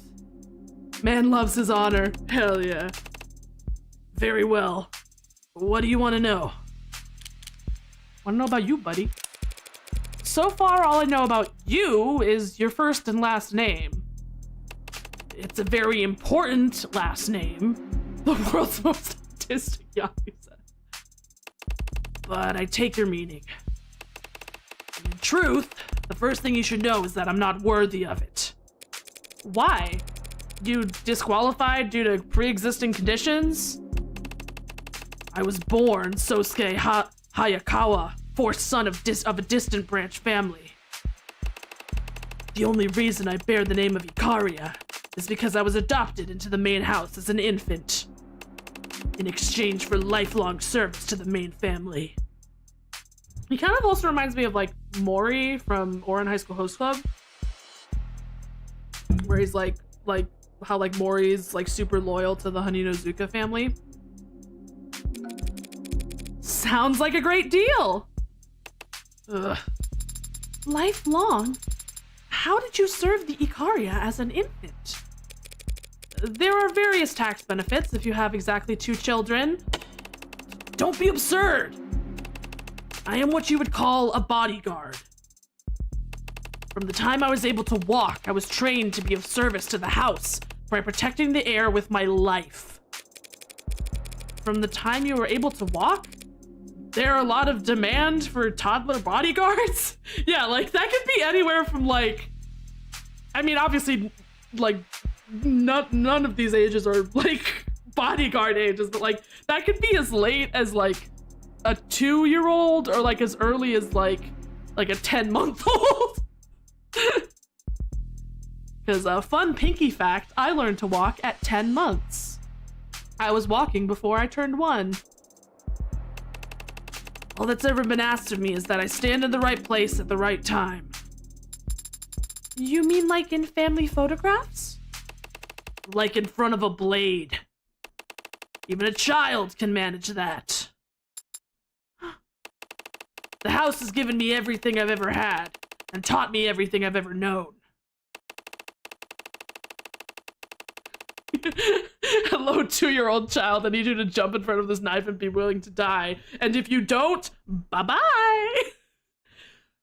Man loves his honor. Hell yeah. Very well. What do you want to know? Want to know about you, buddy? So far, all I know about you is your first and last name. It's a very important last name. The world's most autistic yakuza. But I take your meaning. In truth, the first thing you should know is that I'm not worthy of it. Why? You disqualified due to pre-existing conditions? I was born Sosuke Hayakawa, fourth son of a distant branch family. The only reason I bear the name of Ikaria is because I was adopted into the main house as an infant, in exchange for lifelong service to the main family. He kind of also reminds me of like Mori from Ouran High School Host Club, where he's like how like Mori's like super loyal to the Haninozuka family. Sounds like a great deal. Ugh. Lifelong? How did you serve the Ikaria as an infant? There are various tax benefits if you have exactly 2 children. Don't be absurd! I am what you would call a bodyguard. From the time I was able to walk, I was trained to be of service to the house by protecting the heir with my life. From the time you were able to walk? There are a lot of demand for toddler bodyguards? Yeah, like that could be anywhere from like, I mean, obviously, like none of these ages are like bodyguard ages, but like that could be as late as like a 2-year-old or like as early as like a 10-month-old. Because a fun Pinky fact, I learned to walk at 10 months. I was walking before I turned 1. All that's ever been asked of me is that I stand in the right place at the right time. You mean like in family photographs? Like in front of a blade. Even a child can manage that. The house has given me everything I've ever had and taught me everything I've ever known. Hello, 2-year-old child. I need you to jump in front of this knife and be willing to die. And if you don't, bye-bye.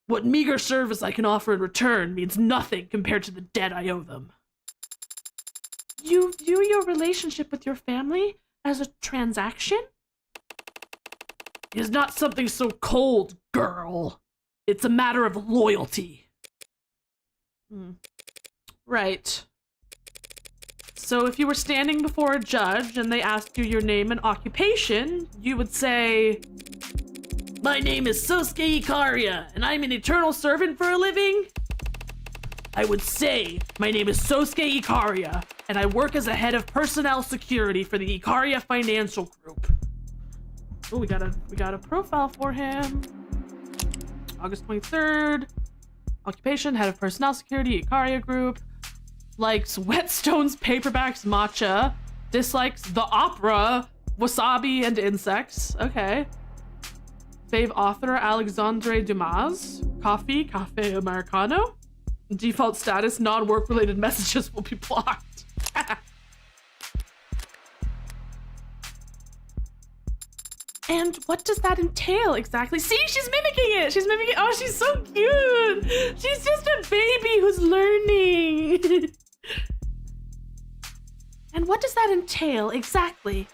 What meager service I can offer in return means nothing compared to the debt I owe them. You view your relationship with your family as a transaction? It is not something so cold, girl. It's a matter of loyalty. Right. So if you were standing before a judge and they asked you your name and occupation, you would say, "My name is Sosuke Ikaria, and I'm an eternal servant for a living?" I would say, "My name is Sosuke Ikaria, and I work as a head of personnel security for the Ikaria Financial Group." Oh, we got a profile for him. August 23rd. Occupation, head of personnel security, Ikaria Group. Likes whetstones, paperbacks, matcha. Dislikes the opera, wasabi, and insects. Okay. Fave author, Alexandre Dumas. Coffee, Cafe Americano. Default status, non-work related messages will be blocked. And what does that entail exactly? See, she's mimicking it. She's mimicking it. Oh, she's so cute. She's just a baby who's learning. And what does that entail exactly?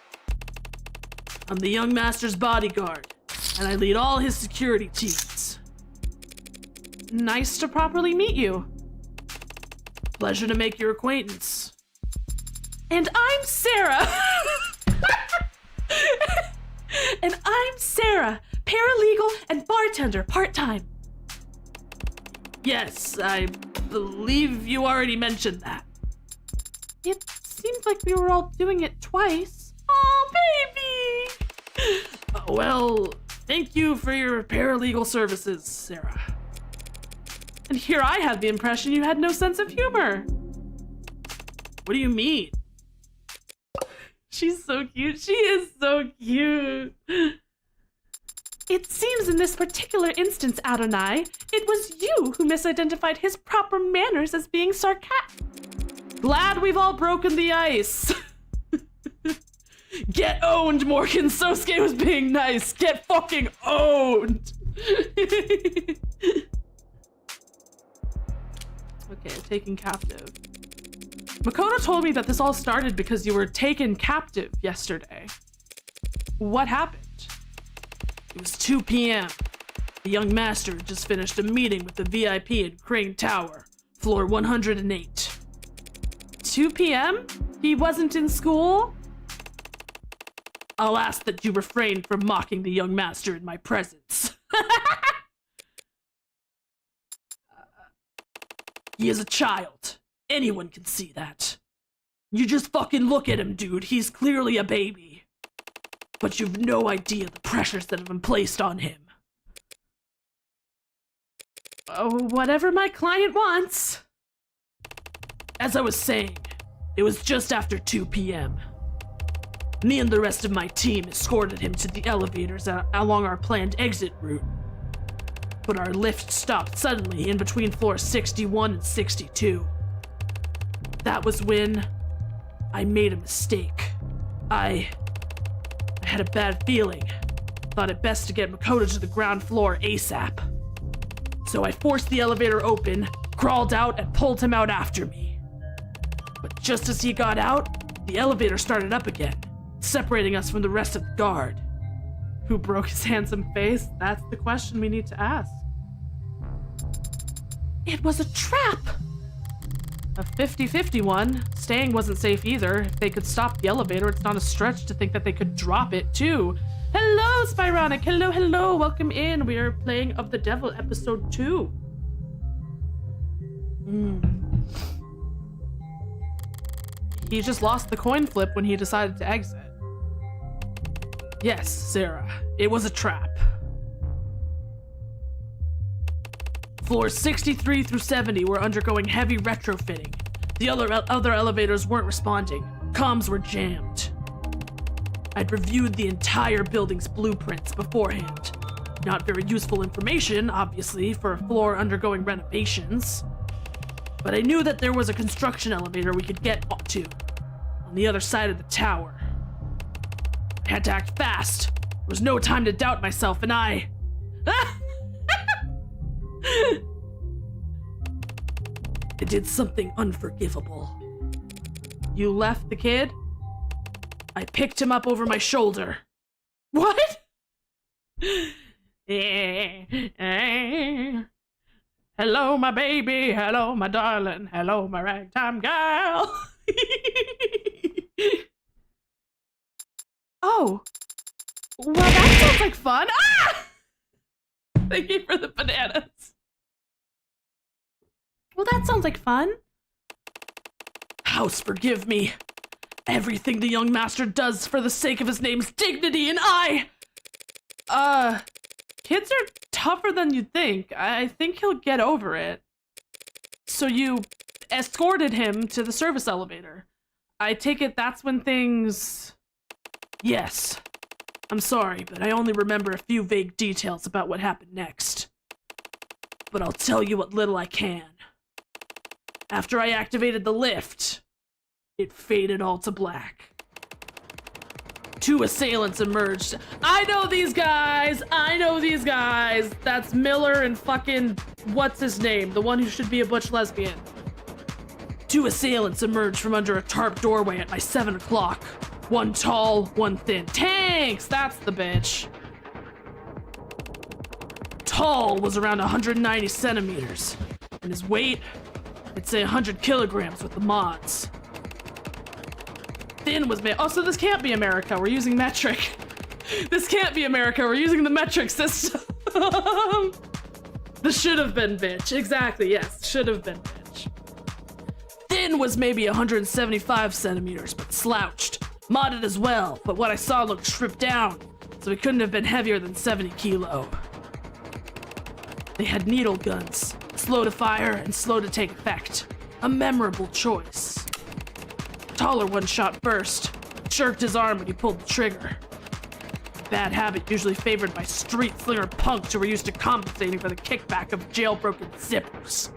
I'm the young master's bodyguard, and I lead all his security teams. Nice to properly meet you. Pleasure to make your acquaintance. And I'm Sarah. And I'm Sarah, paralegal and bartender part-time. Yes, I believe you already mentioned that. It seemed like we were all doing it twice. Oh, baby! Well, thank you for your paralegal services, Sarah. And here I had the impression you had no sense of humor. What do you mean? She's so cute. She is so cute. It seems in this particular instance, Adonai, it was you who misidentified his proper manners as being sarcastic. Glad we've all broken the ice. Get owned, Morgan. Sosuke was being nice. Get fucking owned. Okay, taken captive. Makoto told me that this all started because you were taken captive yesterday. What happened? It was 2 p.m. The young master had just finished a meeting with the VIP in Crane Tower, floor 108. 2 p.m.? He wasn't in school? I'll ask that you refrain from mocking the young master in my presence. He is a child. Anyone can see that. You just fucking look at him, dude. He's clearly a baby. But you've no idea the pressures that have been placed on him. Oh, whatever my client wants. As I was saying, it was just after 2 p.m. Me and the rest of my team escorted him to the elevators along our planned exit route. But our lift stopped suddenly in between floors 61 and 62. That was when I made a mistake. I had a bad feeling. Thought it best to get Makoto to the ground floor ASAP. So I forced the elevator open, crawled out, and pulled him out after me. But just as he got out, the elevator started up again, separating us from the rest of the guard. Who broke his handsome face? That's the question we need to ask. It was a trap! A 50-50 one. Staying wasn't safe either. If they could stop the elevator, it's not a stretch to think that they could drop it too. Hello, Spironic. Hello, hello. Welcome in. We are playing Of the Devil episode 2. He just lost the coin flip when he decided to exit. Yes, Sarah. It was a trap. Floors 63 through 70 were undergoing heavy retrofitting. The other elevators weren't responding. Comms were jammed. I'd reviewed the entire building's blueprints beforehand. Not very useful information, obviously, for a floor undergoing renovations. But I knew that there was a construction elevator we could get up to, on the other side of the tower. I had to act fast. There was no time to doubt myself, and I did something unforgivable. You left the kid? I picked him up over my shoulder. What? Hello, my baby. Hello, my darling. Hello, my ragtime gal. Oh. Well, that sounds like fun. Ah! Thank you for the bananas. Well, that sounds like fun. House, forgive me. Everything the young master does for the sake of his name's dignity, and kids are tougher than you'd think. I think he'll get over it. So you escorted him to the service elevator. I take it that's when things... Yes. I'm sorry, but I only remember a few vague details about what happened next. But I'll tell you what little I can. After I activated the lift, it faded all to black. 2 assailants emerged. I know these guys! I know these guys! That's Miller and fucking... what's his name? The one who should be a butch lesbian. 2 assailants emerged from under a tarp doorway at my 7 o'clock. One tall, one thin. Tanks! That's the bitch. Tall was around 190 centimeters. And his weight, I'd say 100 kilograms with the mods. Thin was made. Oh, so this can't be America. We're using metric. This can't be America. We're using the metric system. This should have been bitch. Exactly, yes. Should have been bitch. Thin was maybe 175 centimeters, but slouched. Modded as well, but what I saw looked stripped down. so it couldn't have been heavier than 70 kilo. They had needle guns, slow to fire and slow to take effect. A memorable choice. The taller one shot first, jerked his arm when he pulled the trigger. Bad habit usually favored by street slinger punks who were used to compensating for the kickback of jailbroken zippers.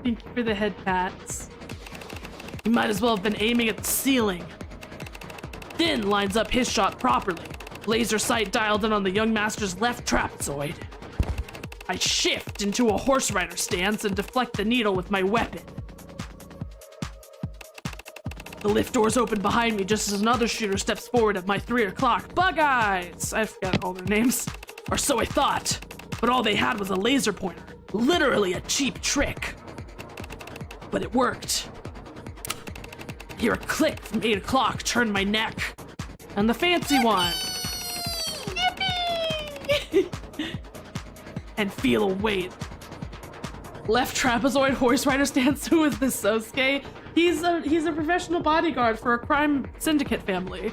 Thank you for the head pats. He might as well have been aiming at the ceiling. Din lines up his shot properly. Laser sight dialed in on the young master's left trapezoid. I shift into a horse rider stance and deflect the needle with my weapon. The lift doors open behind me just as another shooter steps forward at my 3 o'clock. Bug Eyes! I forgot all their names. Or so I thought. But all they had was a laser pointer. Literally a cheap trick. But it worked. I hear a click from 8 o'clock turn my neck. And the fancy one. Yippee! And feel a weight. Left trapezoid horse rider stance. Who is this Sosuke? He's a professional bodyguard for a crime syndicate family.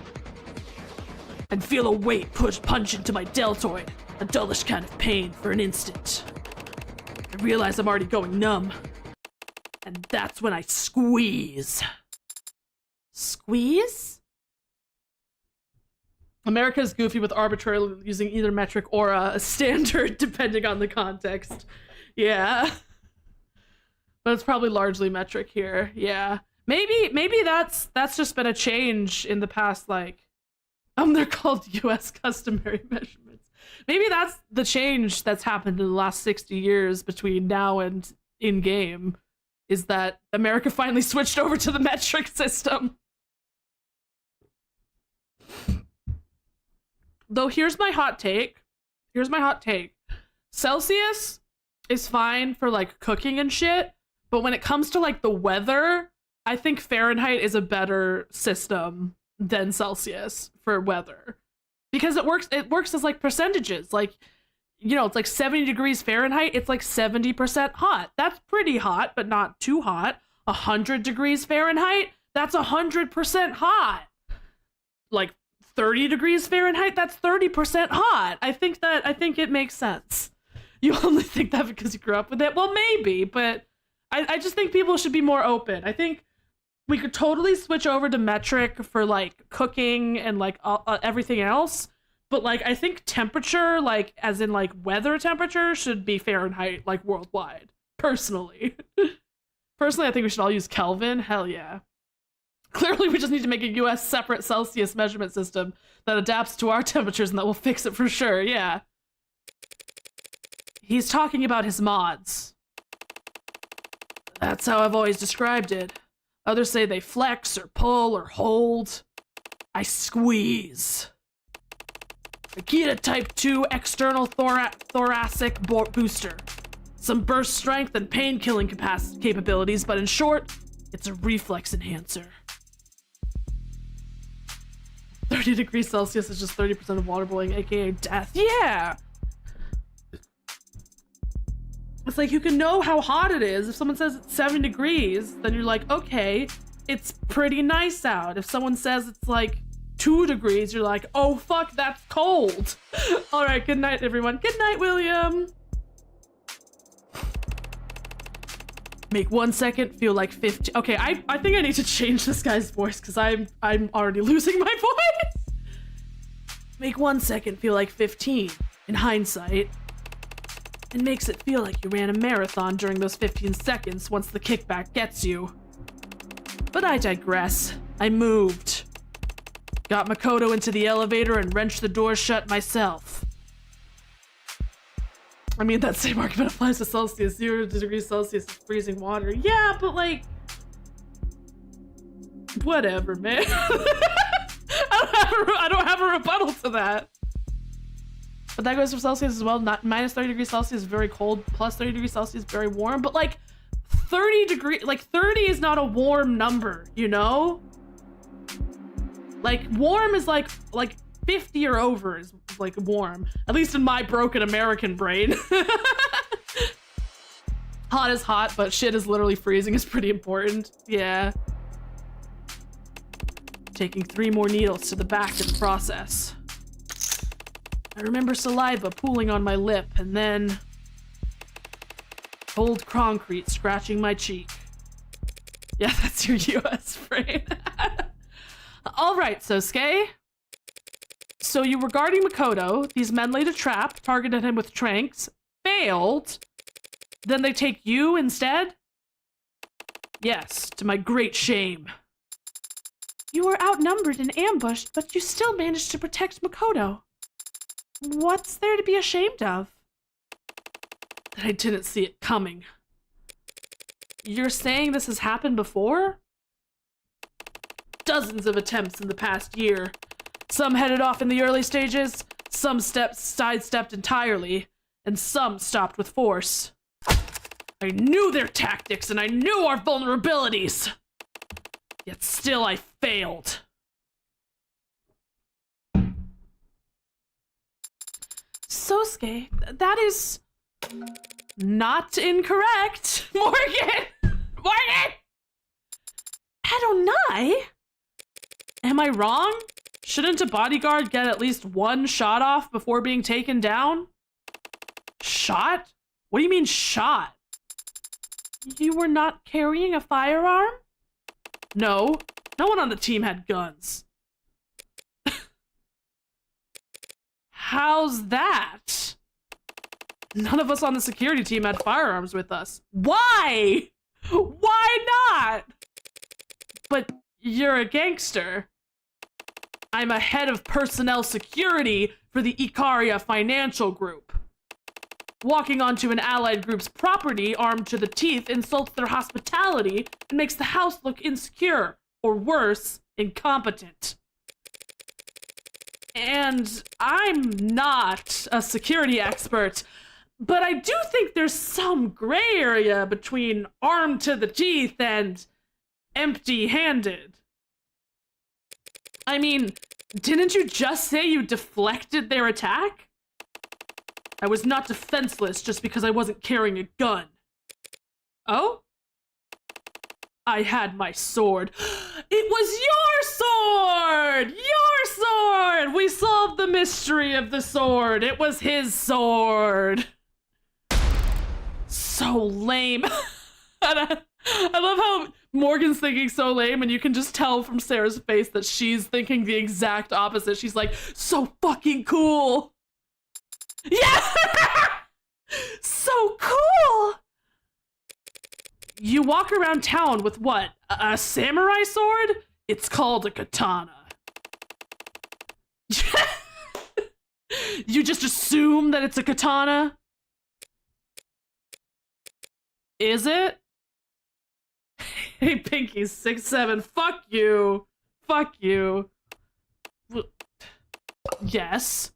And feel a weight punch into my deltoid. A dullish kind of pain for an instant. I realize I'm already going numb. And that's when I squeeze. Squeeze? America is goofy with arbitrarily using either metric or a standard depending on the context. Yeah. But it's probably largely metric here. Yeah. Maybe that's just been a change in the past, like, they're called US customary measurements. Maybe that's the change that's happened in the last 60 years between now and in-game, is that America finally switched over to the metric system. Though here's my hot take. Celsius is fine for, like, cooking and shit, but when it comes to, like, the weather, I think Fahrenheit is a better system than Celsius for weather. Because it works as, like, percentages. Like, you know, it's like 70 degrees Fahrenheit, it's like 70% hot. That's pretty hot, but not too hot. 100 degrees Fahrenheit, that's 100% hot. Like 30 degrees Fahrenheit, that's 30% hot. I think it makes sense. You only think that because you grew up with it? Well, maybe, but I just think people should be more open. I think we could totally switch over to metric for, like, cooking and, like, everything else. But, like, I think temperature, like, as in, like, weather temperature should be Fahrenheit, like, worldwide. Personally. Personally, I think we should all use Kelvin. Hell yeah. Clearly, we just need to make a US separate Celsius measurement system that adapts to our temperatures, and that will fix it for sure. Yeah. He's talking about his mods. That's how I've always described it. Others say they flex or pull or hold. I squeeze. Akita Type 2 external thoracic booster. Some burst strength and pain-killing capabilities, but in short, it's a reflex enhancer. 30 degrees Celsius is just 30% of water boiling, aka death. Yeah! It's like, you can know how hot it is. If someone says it's 7 degrees, then you're like, okay, it's pretty nice out. If someone says it's like 2 degrees, you're like, oh fuck, that's cold. All right, good night, everyone. Good night, William. Make 1 second feel like 50. Okay, I think I need to change this guy's voice because I'm already losing my voice. Make 1 second feel like 15 in hindsight. It makes it feel like you ran a marathon during those 15 seconds once the kickback gets you. But I digress. I moved. Got Makoto into the elevator and wrenched the door shut myself. I mean, that same argument applies to Celsius. 0 degrees Celsius is freezing water. Yeah, but like... whatever, man. I don't have a rebuttal to that. But that goes for Celsius as well. Not minus 30 degrees Celsius is very cold. Plus 30 degrees Celsius is very warm. But like 30 is not a warm number, you know? Like warm is like 50 or over is like warm. At least in my broken American brain. Hot is hot, but shit is literally freezing is pretty important. Yeah. Taking 3 more needles to the back in the process. I remember saliva pooling on my lip, and then cold concrete scratching my cheek. Yeah, that's your US brain. All right, Sosuke. So you were guarding Makoto. These men laid a trap, targeted him with tranks, failed. Then they take you instead? Yes, to my great shame. You were outnumbered and ambushed, but you still managed to protect Makoto. What's there to be ashamed of? That I didn't see it coming. You're saying this has happened before? Dozens of attempts in the past year. Some headed off in the early stages, some sidestepped entirely, and some stopped with force. I knew their tactics and I knew our vulnerabilities. Yet still I failed. Sosuke, that is not incorrect. Morgan! Morgan! Adonai? Am I wrong? Shouldn't a bodyguard get at least one shot off before being taken down? Shot? What do you mean shot? You were not carrying a firearm? No. No one on the team had guns. How's that? None of us on the security team had firearms with us. Why? Why not? But you're a gangster. I'm a head of personnel security for the Ikaria Financial Group. Walking onto an allied group's property armed to the teeth insults their hospitality and makes the house look insecure, or worse, incompetent. And I'm not a security expert, but I do think there's some gray area between armed to the teeth and empty-handed. I mean, didn't you just say you deflected their attack? I was not defenseless just because I wasn't carrying a gun. Oh? I had my sword. It was your sword! Your sword! We solved the mystery of the sword. It was his sword. So lame. I love how Morgan's thinking so lame, and you can just tell from Sarah's face that she's thinking the exact opposite. She's like, so fucking cool. Yeah! So cool! You walk around town with what? A samurai sword? It's called a katana. You just assume that it's a katana? Is it? Hey, Pinky, 6'7". Fuck you. Fuck you. Yes.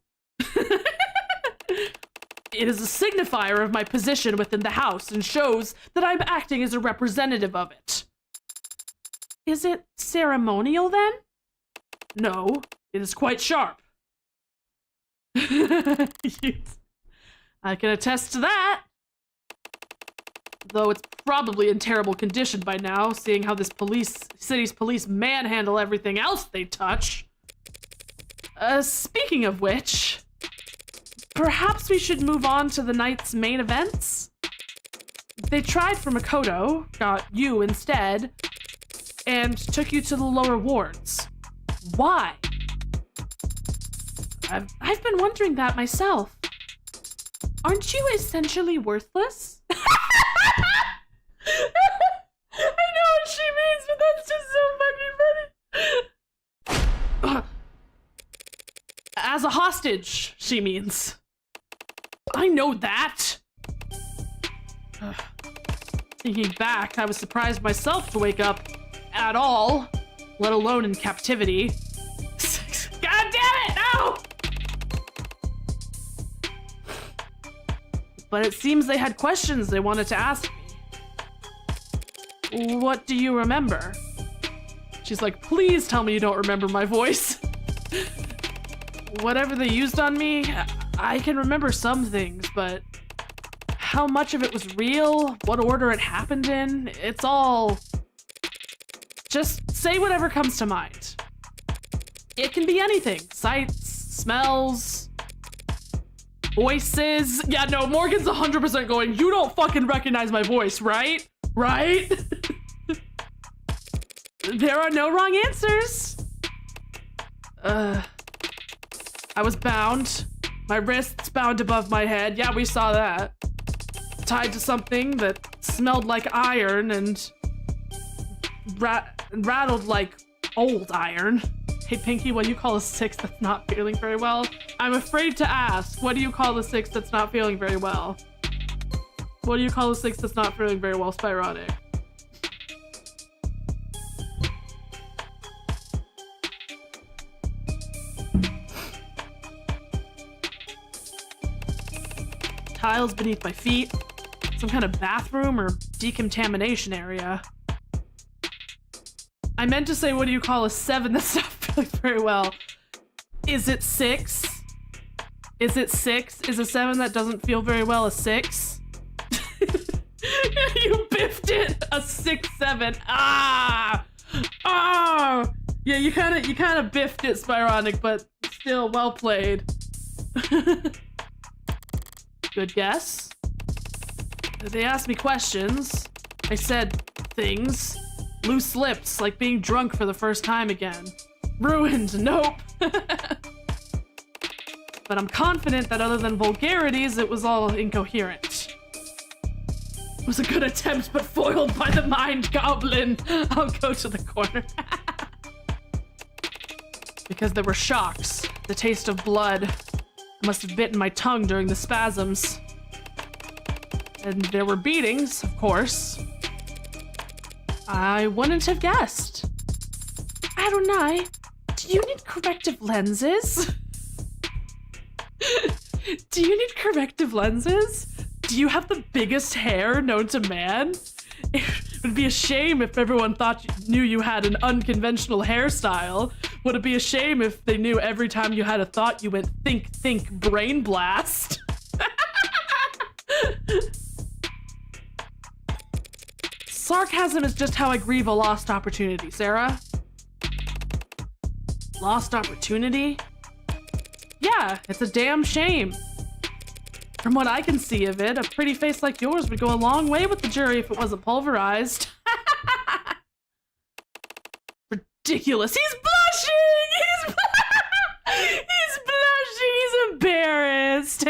It is a signifier of my position within the house and shows that I'm acting as a representative of it. Is it ceremonial then? No, it is quite sharp. I can attest to that. Though it's probably in terrible condition by now, seeing how this city's police manhandle everything else they touch. Speaking of which, perhaps we should move on to the night's main events? They tried for Makoto, got you instead, and took you to the lower wards. Why? I've been wondering that myself. Aren't you essentially worthless? I know what she means, but that's just so fucking funny. As a hostage, she means. I know that. Thinking back, I was surprised myself to wake up at all, let alone in captivity. God damn it, no! But it seems they had questions they wanted to ask me. What do you remember? She's like, please tell me you don't remember my voice. Whatever they used on me, I can remember some things, but how much of it was real, what order it happened in, it's all... Just say whatever comes to mind. It can be anything. Sights, smells, Voices. Yeah, no, Morgan's 100% going, you don't fucking recognize my voice, right? Right? There are no wrong answers. I was bound. My wrists bound above my head. Yeah, we saw that. Tied to something that smelled like iron and rattled like old iron. Hey, Pinky, what do you call a 6 that's not feeling very well? I'm afraid to ask. What do you call a 6 that's not feeling very well? What do you call a 6 that's not feeling very well, Spironic? Tiles beneath my feet. Some kind of bathroom or decontamination area. I meant to say, what do you call a 7 that's not feeling very well? Is it 6? Is it 6? Is a 7 that doesn't feel very well a 6? You biffed it! A 6-7. Ah! Oh! Yeah, you kinda biffed it, Spironic, but still well played. Good guess. They asked me questions. I said things. Loose lips, like being drunk for the first time again. Ruined, nope. But I'm confident that other than vulgarities, it was all incoherent. It was a good attempt, but foiled by the mind goblin. I'll go to the corner. Because there were shocks. The taste of blood. I must have bitten my tongue during the spasms. And there were beatings, of course. I wouldn't have guessed. Adonai, do you need corrective lenses? Do you need corrective lenses? Do you have the biggest hair known to man? It would be a shame if everyone knew you had an unconventional hairstyle. Would it be a shame if they knew every time you had a thought you went think, brain blast? Sarcasm is just how I grieve a lost opportunity, Sarah. Lost opportunity? Yeah, it's a damn shame. From what I can see of it, a pretty face like yours would go a long way with the jury if it wasn't pulverized. Ridiculous. He's blushing! He's blushing! He's embarrassed!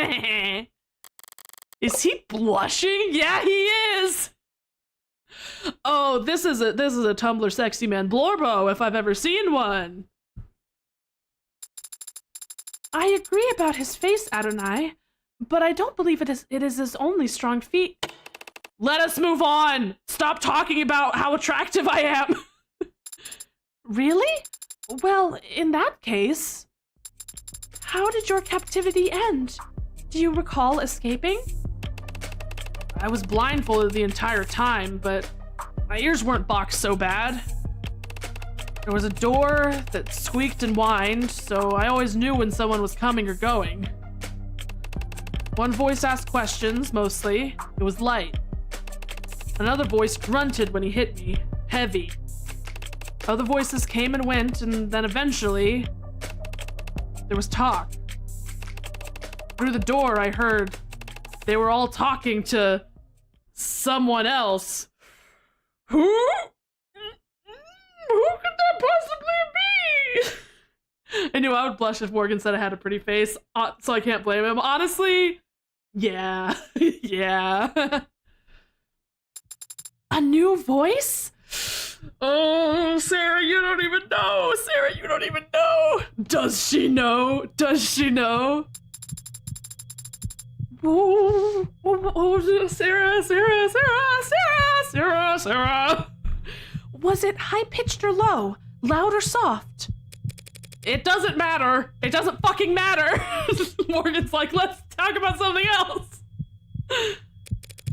Is he blushing? Yeah, he is! Oh, this is a Tumblr sexy man Blorbo if I've ever seen one. I agree about his face, Adonai, but I don't believe it is his only strong feat. Let us move on! Stop talking about how attractive I am! Really? Well, in that case, how did your captivity end? Do you recall escaping? I was blindfolded the entire time, but my ears weren't boxed so bad. There was a door that squeaked and whined, so I always knew when someone was coming or going. One voice asked questions, mostly. It was light. Another voice grunted when he hit me, heavy. Other voices came and went, and then eventually, there was talk. Through the door, I heard they were all talking to someone else. Who? Who could that possibly be? I knew I would blush if Morgan said I had a pretty face, so I can't blame him. Honestly, yeah, yeah. A new voice? Oh, Sarah, you don't even know. Sarah, you don't even know. Does she know? Does she know? Oh, Sarah. Was it high-pitched or low? Loud or soft? It doesn't matter. It doesn't fucking matter. Morgan's like, let's talk about something else.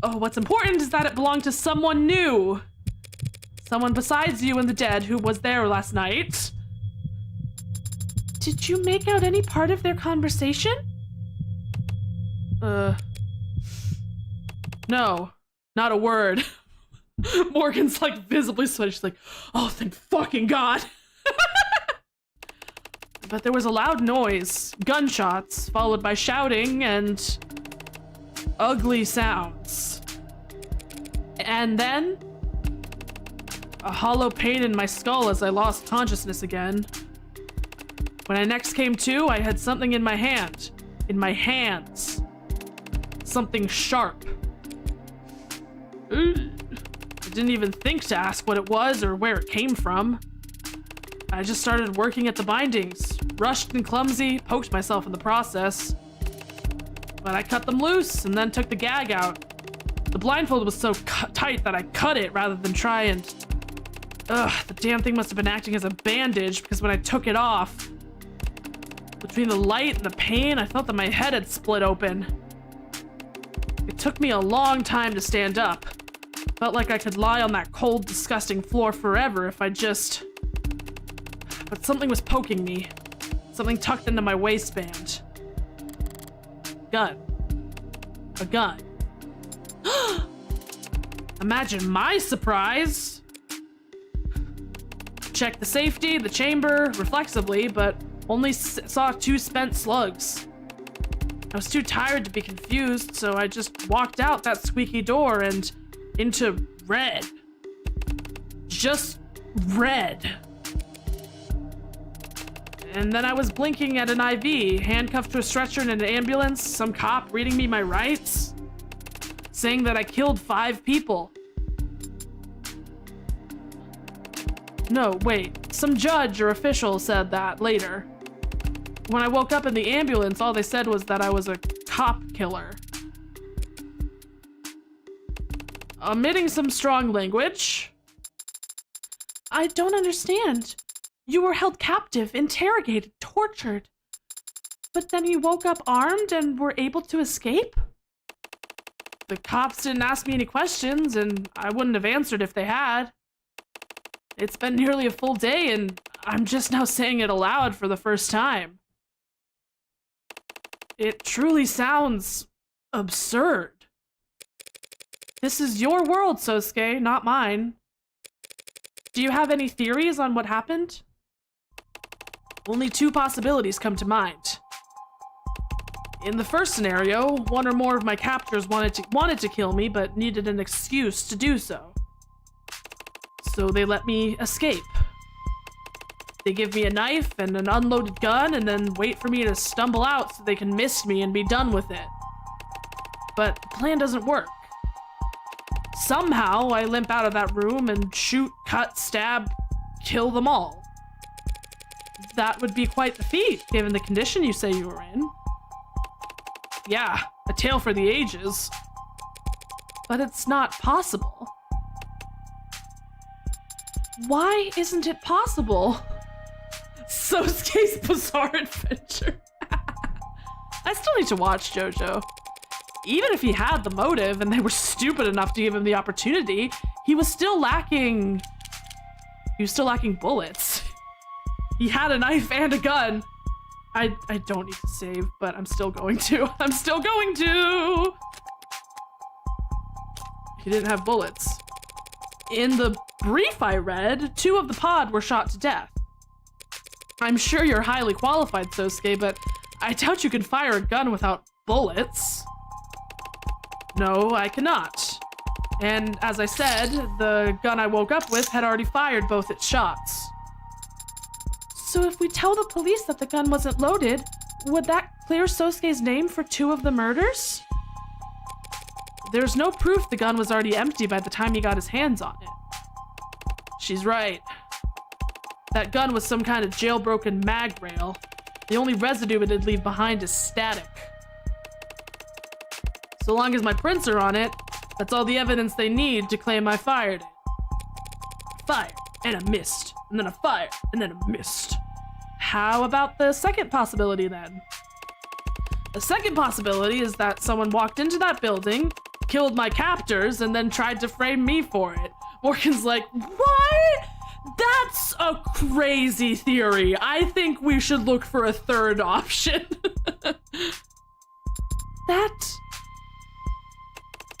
Oh, what's important is that it belonged to someone new. Someone besides you and the dead who was there last night. Did you make out any part of their conversation? No, not a word. Morgan's like visibly sweating. She's like, oh, thank fucking God. But there was a loud noise, gunshots, followed by shouting and ugly sounds. And then a hollow pain in my skull as I lost consciousness again. When I next came to, I had something in my hand. In my hands. Something sharp. I didn't even think to ask what it was or where it came from. I just started working at the bindings. Rushed and clumsy, poked myself in the process. But I cut them loose and then took the gag out. The blindfold was so tight that I cut it rather than try and... the damn thing must have been acting as a bandage because when I took it off, between the light and the pain, I felt that my head had split open. It took me a long time to stand up. Felt like I could lie on that cold, disgusting floor forever if I just... But something was poking me. Something tucked into my waistband. Gun. A gun. Imagine my surprise! Checked the safety, the chamber, reflexively, but only saw 2 spent slugs. I was too tired to be confused, so I just walked out that squeaky door and into red. Just red. And then I was blinking at an IV, handcuffed to a stretcher in an ambulance, some cop reading me my rights, saying that I killed 5 people. No, wait, some judge or official said that later. When I woke up in the ambulance, all they said was that I was a cop killer. Omitting some strong language. I don't understand. You were held captive, interrogated, tortured. But then you woke up armed and were able to escape? The cops didn't ask me any questions, and I wouldn't have answered if they had. It's been nearly a full day, and I'm just now saying it aloud for the first time. It truly sounds absurd. This is your world, Sosuke, not mine. Do you have any theories on what happened? Only 2 possibilities come to mind. In the first scenario, one or more of my captors wanted to kill me, but needed an excuse to do so. So they let me escape. They give me a knife and an unloaded gun and then wait for me to stumble out so they can miss me and be done with it. But the plan doesn't work. Somehow I limp out of that room and shoot, cut, stab, kill them all. That would be quite the feat, given the condition you say you were in. Yeah, a tale for the ages. But it's not possible. Why isn't it possible? Sosuke's Bizarre Adventure. I still need to watch JoJo. Even if he had the motive and they were stupid enough to give him the opportunity, he was still lacking bullets. He had a knife and a gun. I don't need to save, but I'm still going to. I'm still going to! He didn't have bullets. In the brief I read, 2 of the pod were shot to death. I'm sure you're highly qualified, Sosuke, but I doubt you can fire a gun without bullets. No, I cannot. And as I said, the gun I woke up with had already fired both its shots. So if we tell the police that the gun wasn't loaded, would that clear Sosuke's name for 2 of the murders? There's no proof the gun was already empty by the time he got his hands on it. She's right. That gun was some kind of jailbroken mag rail. The only residue it'd leave behind is static. So long as my prints are on it, that's all the evidence they need to claim I fired it. Fire, and I missed, and then a fire, and then a missed. How about the second possibility then? The second possibility is that someone walked into that building, killed my captors, and then tried to frame me for it. Morgan's like, what? That's a crazy theory. I think we should look for a third option. That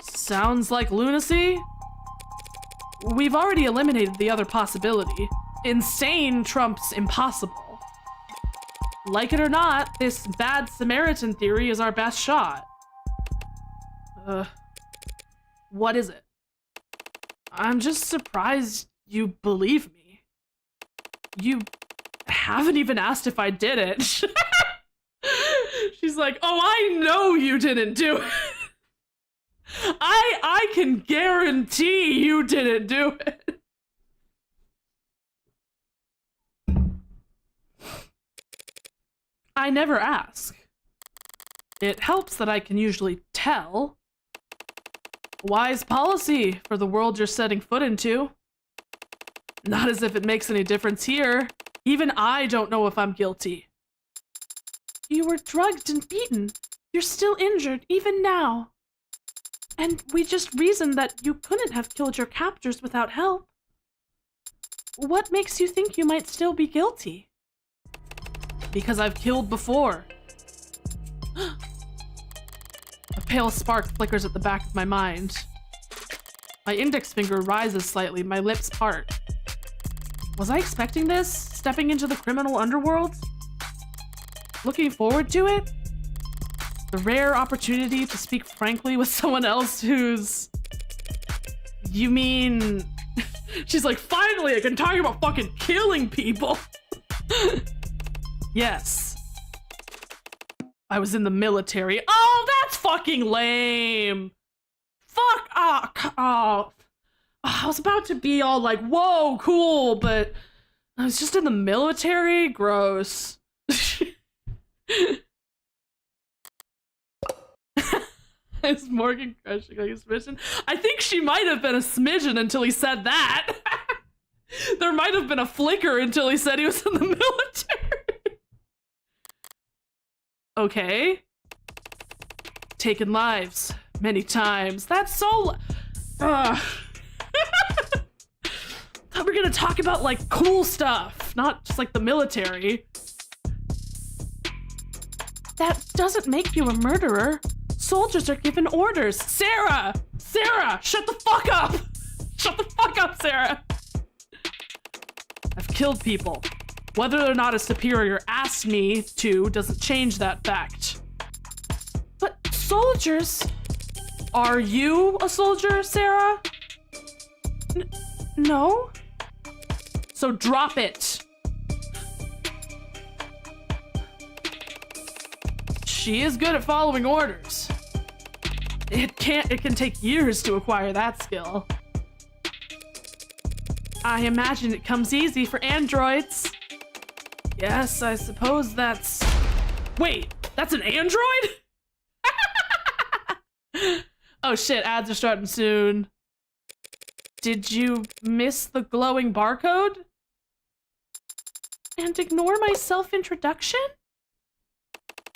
sounds like lunacy. We've already eliminated the other possibility. Insane trumps impossible. Like it or not, this bad Samaritan theory is our best shot. What is it? I'm just surprised you believe me. You haven't even asked if I did it. She's like, oh, I know you didn't do it. I can guarantee you didn't do it. I never ask. It helps that I can usually tell. Wise policy for the world you're setting foot into. Not as if it makes any difference here. Even I don't know if I'm guilty. You were drugged and beaten. You're still injured, even now. And we just reasoned that you couldn't have killed your captors without help. What makes you think you might still be guilty? Because I've killed before. A pale spark flickers at the back of my mind. My index finger rises slightly, my lips part. Was I expecting this? Stepping into the criminal underworld? Looking forward to it? The rare opportunity to speak frankly with someone else who's... You mean... She's like, finally I can talk about fucking killing people! Yes. I was in the military. Oh, that's fucking lame! Fuck! Oh, I was about to be all like, whoa, cool, but I was just in the military? Gross. Is Morgan crushing like a smidgen? I think she might have been a smidgen until he said that. There might have been a flicker until he said he was in the military. Okay. Taken lives many times. That's so... Thought we were gonna talk about like cool stuff, not just like the military. That doesn't make you a murderer. Soldiers are given orders. Sarah! Sarah! Shut the fuck up! Shut the fuck up, Sarah! I've killed people. Whether or not a superior asked me to doesn't change that fact. But soldiers... Are you a soldier, Sarah? No? So drop it. She is good at following orders. It can take years to acquire that skill. I imagine it comes easy for androids. Yes, I suppose that's... Wait, that's an android? Oh shit, ads are starting soon. Did you miss the glowing barcode? And ignore my self-introduction?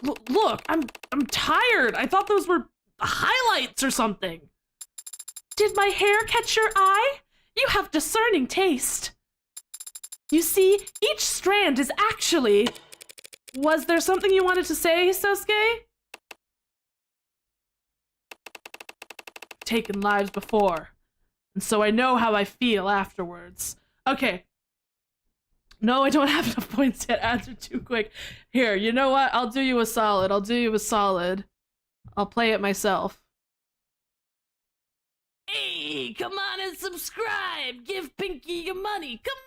Look, I'm tired. I thought those were highlights or something. Did my hair catch your eye? You have discerning taste. You see, each strand is actually... Was there something you wanted to say, Sosuke? Taken lives before, and so I know how I feel afterwards. Okay. No, I don't have enough points yet. Ads are too quick. Here, you know what? I'll do you a solid. I'll do you a solid. I'll play it myself. Hey, come on and subscribe. Give Pinky your money. Come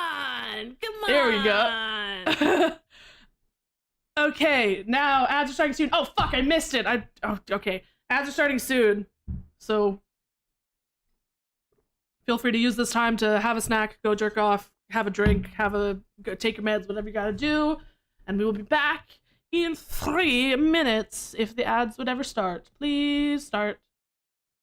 on. Come on. There we go. Okay, now ads are starting soon. Oh, fuck, I missed it. Oh, okay. Ads are starting soon. So feel free to use this time to have a snack, go jerk off, have a drink, go take your meds, whatever you gotta do. And we will be back in 3 minutes if the ads would ever start. Please start.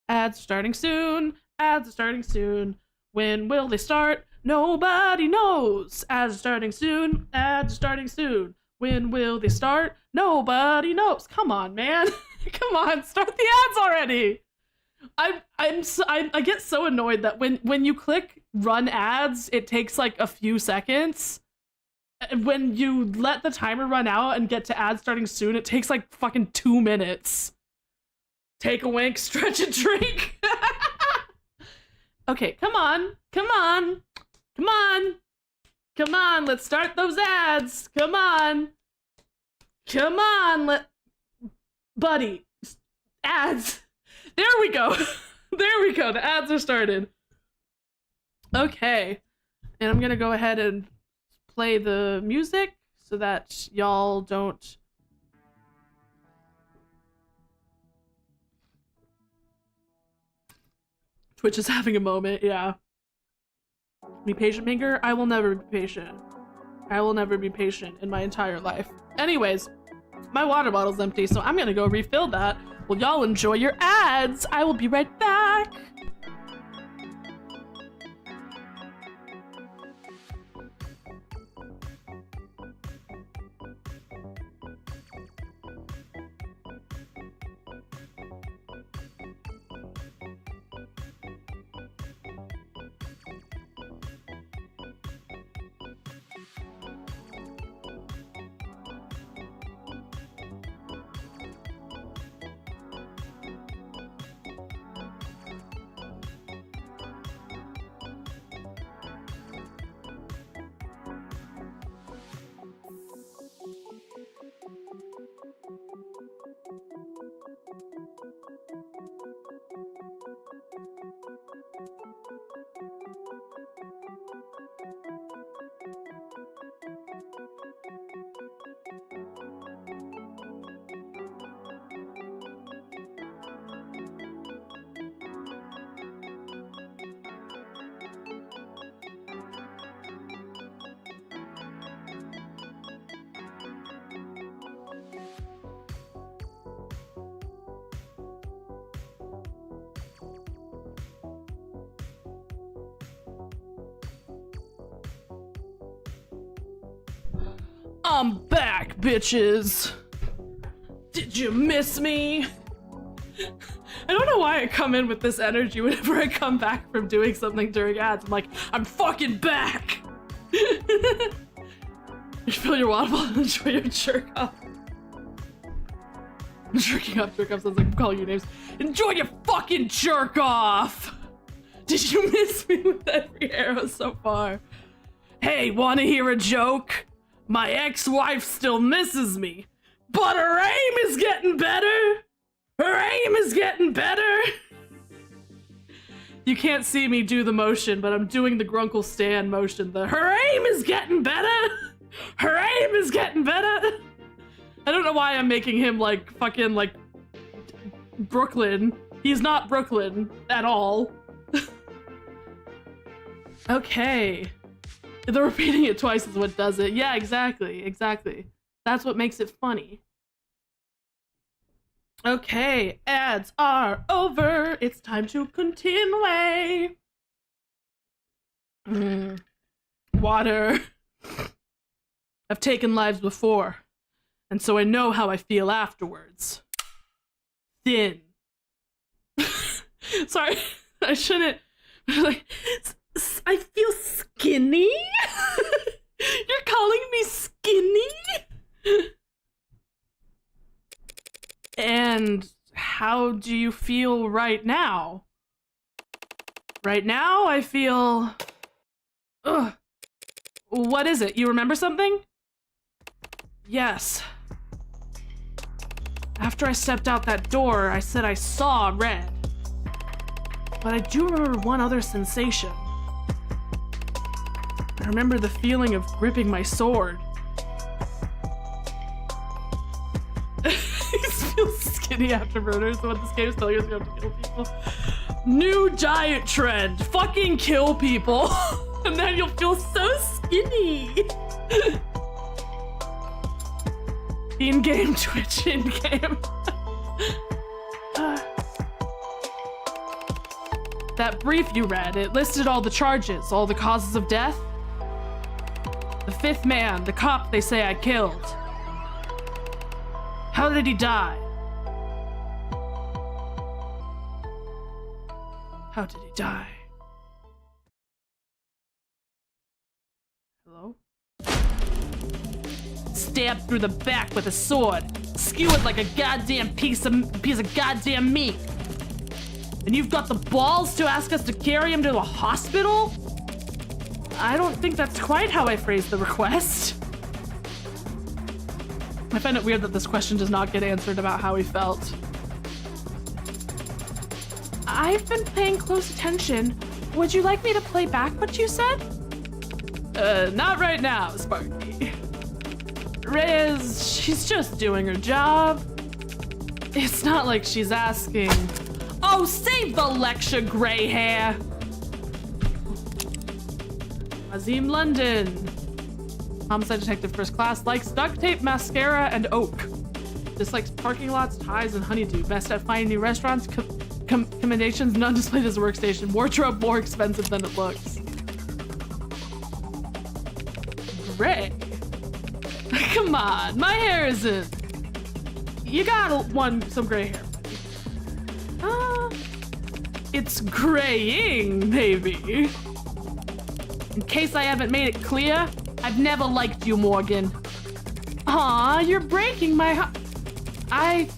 Ads starting soon. Ads are starting soon. When will they start? Nobody knows. Ads are starting soon. Ads are starting soon. When will they start? Nobody knows. Come on, man. Come on, start the ads already. I get so annoyed that when you click run ads, it takes like a few seconds. And when you let the timer run out and get to ads starting soon, it takes like fucking 2 minutes. Take a wink, stretch and drink. Okay, come on. Come on. Come on. Come on, let's start those ads. Come on. Come on, buddy. Ads. There we go. There we go. The ads are started. Okay. And I'm gonna go ahead and play the music so that y'all don't... Twitch is having a moment, yeah. Be patient, Minker? I will never be patient. I will never be patient in my entire life. Anyways, my water bottle's empty, so I'm gonna go refill that. Well, y'all enjoy your ads. I will be right back. I'm back, bitches. Did you miss me? I don't know why I come in with this energy whenever I come back from doing something during ads. I'm like, I'm fucking back. You fill your water bottle and enjoy your jerk off. Jerking off sounds like I'm calling you names. Enjoy your fucking jerk off. Did you miss me with every arrow so far? Hey, wanna hear a joke? My ex-wife still misses me, but her aim is getting better. Her aim is getting better. You can't see me do the motion, but I'm doing the Grunkle Stan motion. The her aim is getting better. Her aim is getting better. I don't know why I'm making him like fucking like Brooklyn. He's not Brooklyn at all. Okay. The repeating it twice is what does it. Yeah, exactly, exactly. That's what makes it funny. Okay, ads are over. It's time to continue. Water. I've taken lives before, and so I know how I feel afterwards. Thin. Sorry, I shouldn't. Like, I feel skinny? You're calling me skinny? And how do you feel right now? Right now, I feel... Ugh. What is it? You remember something? Yes. After I stepped out that door, I said I saw red. But I do remember one other sensation. I remember the feeling of gripping my sword. He feels skinny after murder, so what this game is telling you is you have to kill people. New diet trend. Fucking kill people. And then you'll feel so skinny. In-game Twitch, in-game. That brief you read, it listed all the charges, all the causes of death. The fifth man, the cop they say I killed. How did he die? How did he die? Hello? Stabbed through the back with a sword, skewered like a goddamn piece of goddamn meat. And you've got the balls to ask us to carry him to a hospital? I don't think that's quite how I phrased the request. I find it weird that this question does not get answered about how he felt. I've been paying close attention. Would you like me to play back what you said? Not right now, Sparky. Reyes, she's just doing her job. It's not like she's asking. Oh, save the lecture, gray hair. Azim London. Homicide detective first class, likes duct tape, mascara, and oak. Dislikes parking lots, ties, and honeydew. Best at finding new restaurants. Commendations, none displayed as a workstation. Wardrobe more expensive than it looks. Gray. Come on, my hair isn't. You got some gray hair. It's graying, maybe. In case I haven't made it clear, I've never liked you, Morgan. Aw, you're breaking my heart. I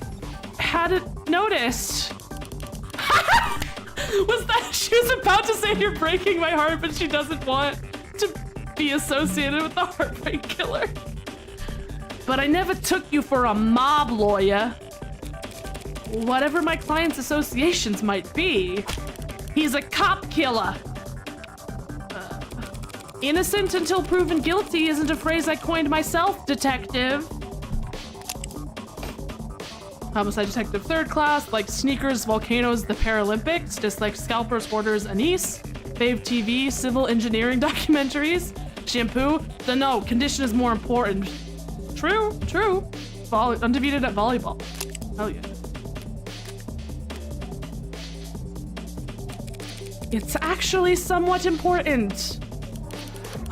hadn't noticed. She was about to say you're breaking my heart, but she doesn't want to be associated with the heartbreak killer. But I never took you for a mob lawyer. Whatever my client's associations might be, he's a cop killer. Innocent until proven guilty isn't a phrase I coined myself, detective. Homicide detective third class, likes sneakers, volcanoes, the Paralympics, dislikes scalpers, hoarders, anise, fave TV, civil engineering documentaries, shampoo. No, condition is more important. True. Undefeated at volleyball. Hell yeah. It's actually somewhat important.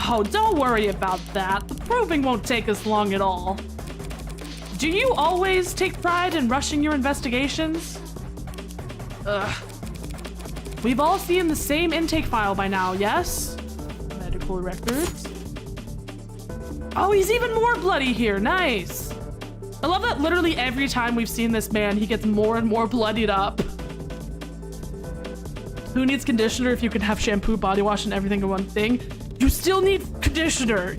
Oh, don't worry about that. The proving won't take us long at all. Do you always take pride in rushing your investigations? Ugh. We've all seen the same intake file by now, yes? Medical records. Oh, he's even more bloody here. Nice. I love that literally every time we've seen this man, he gets more and more bloodied up. Who needs conditioner if you can have shampoo, body wash, and everything in one thing? You still need conditioner.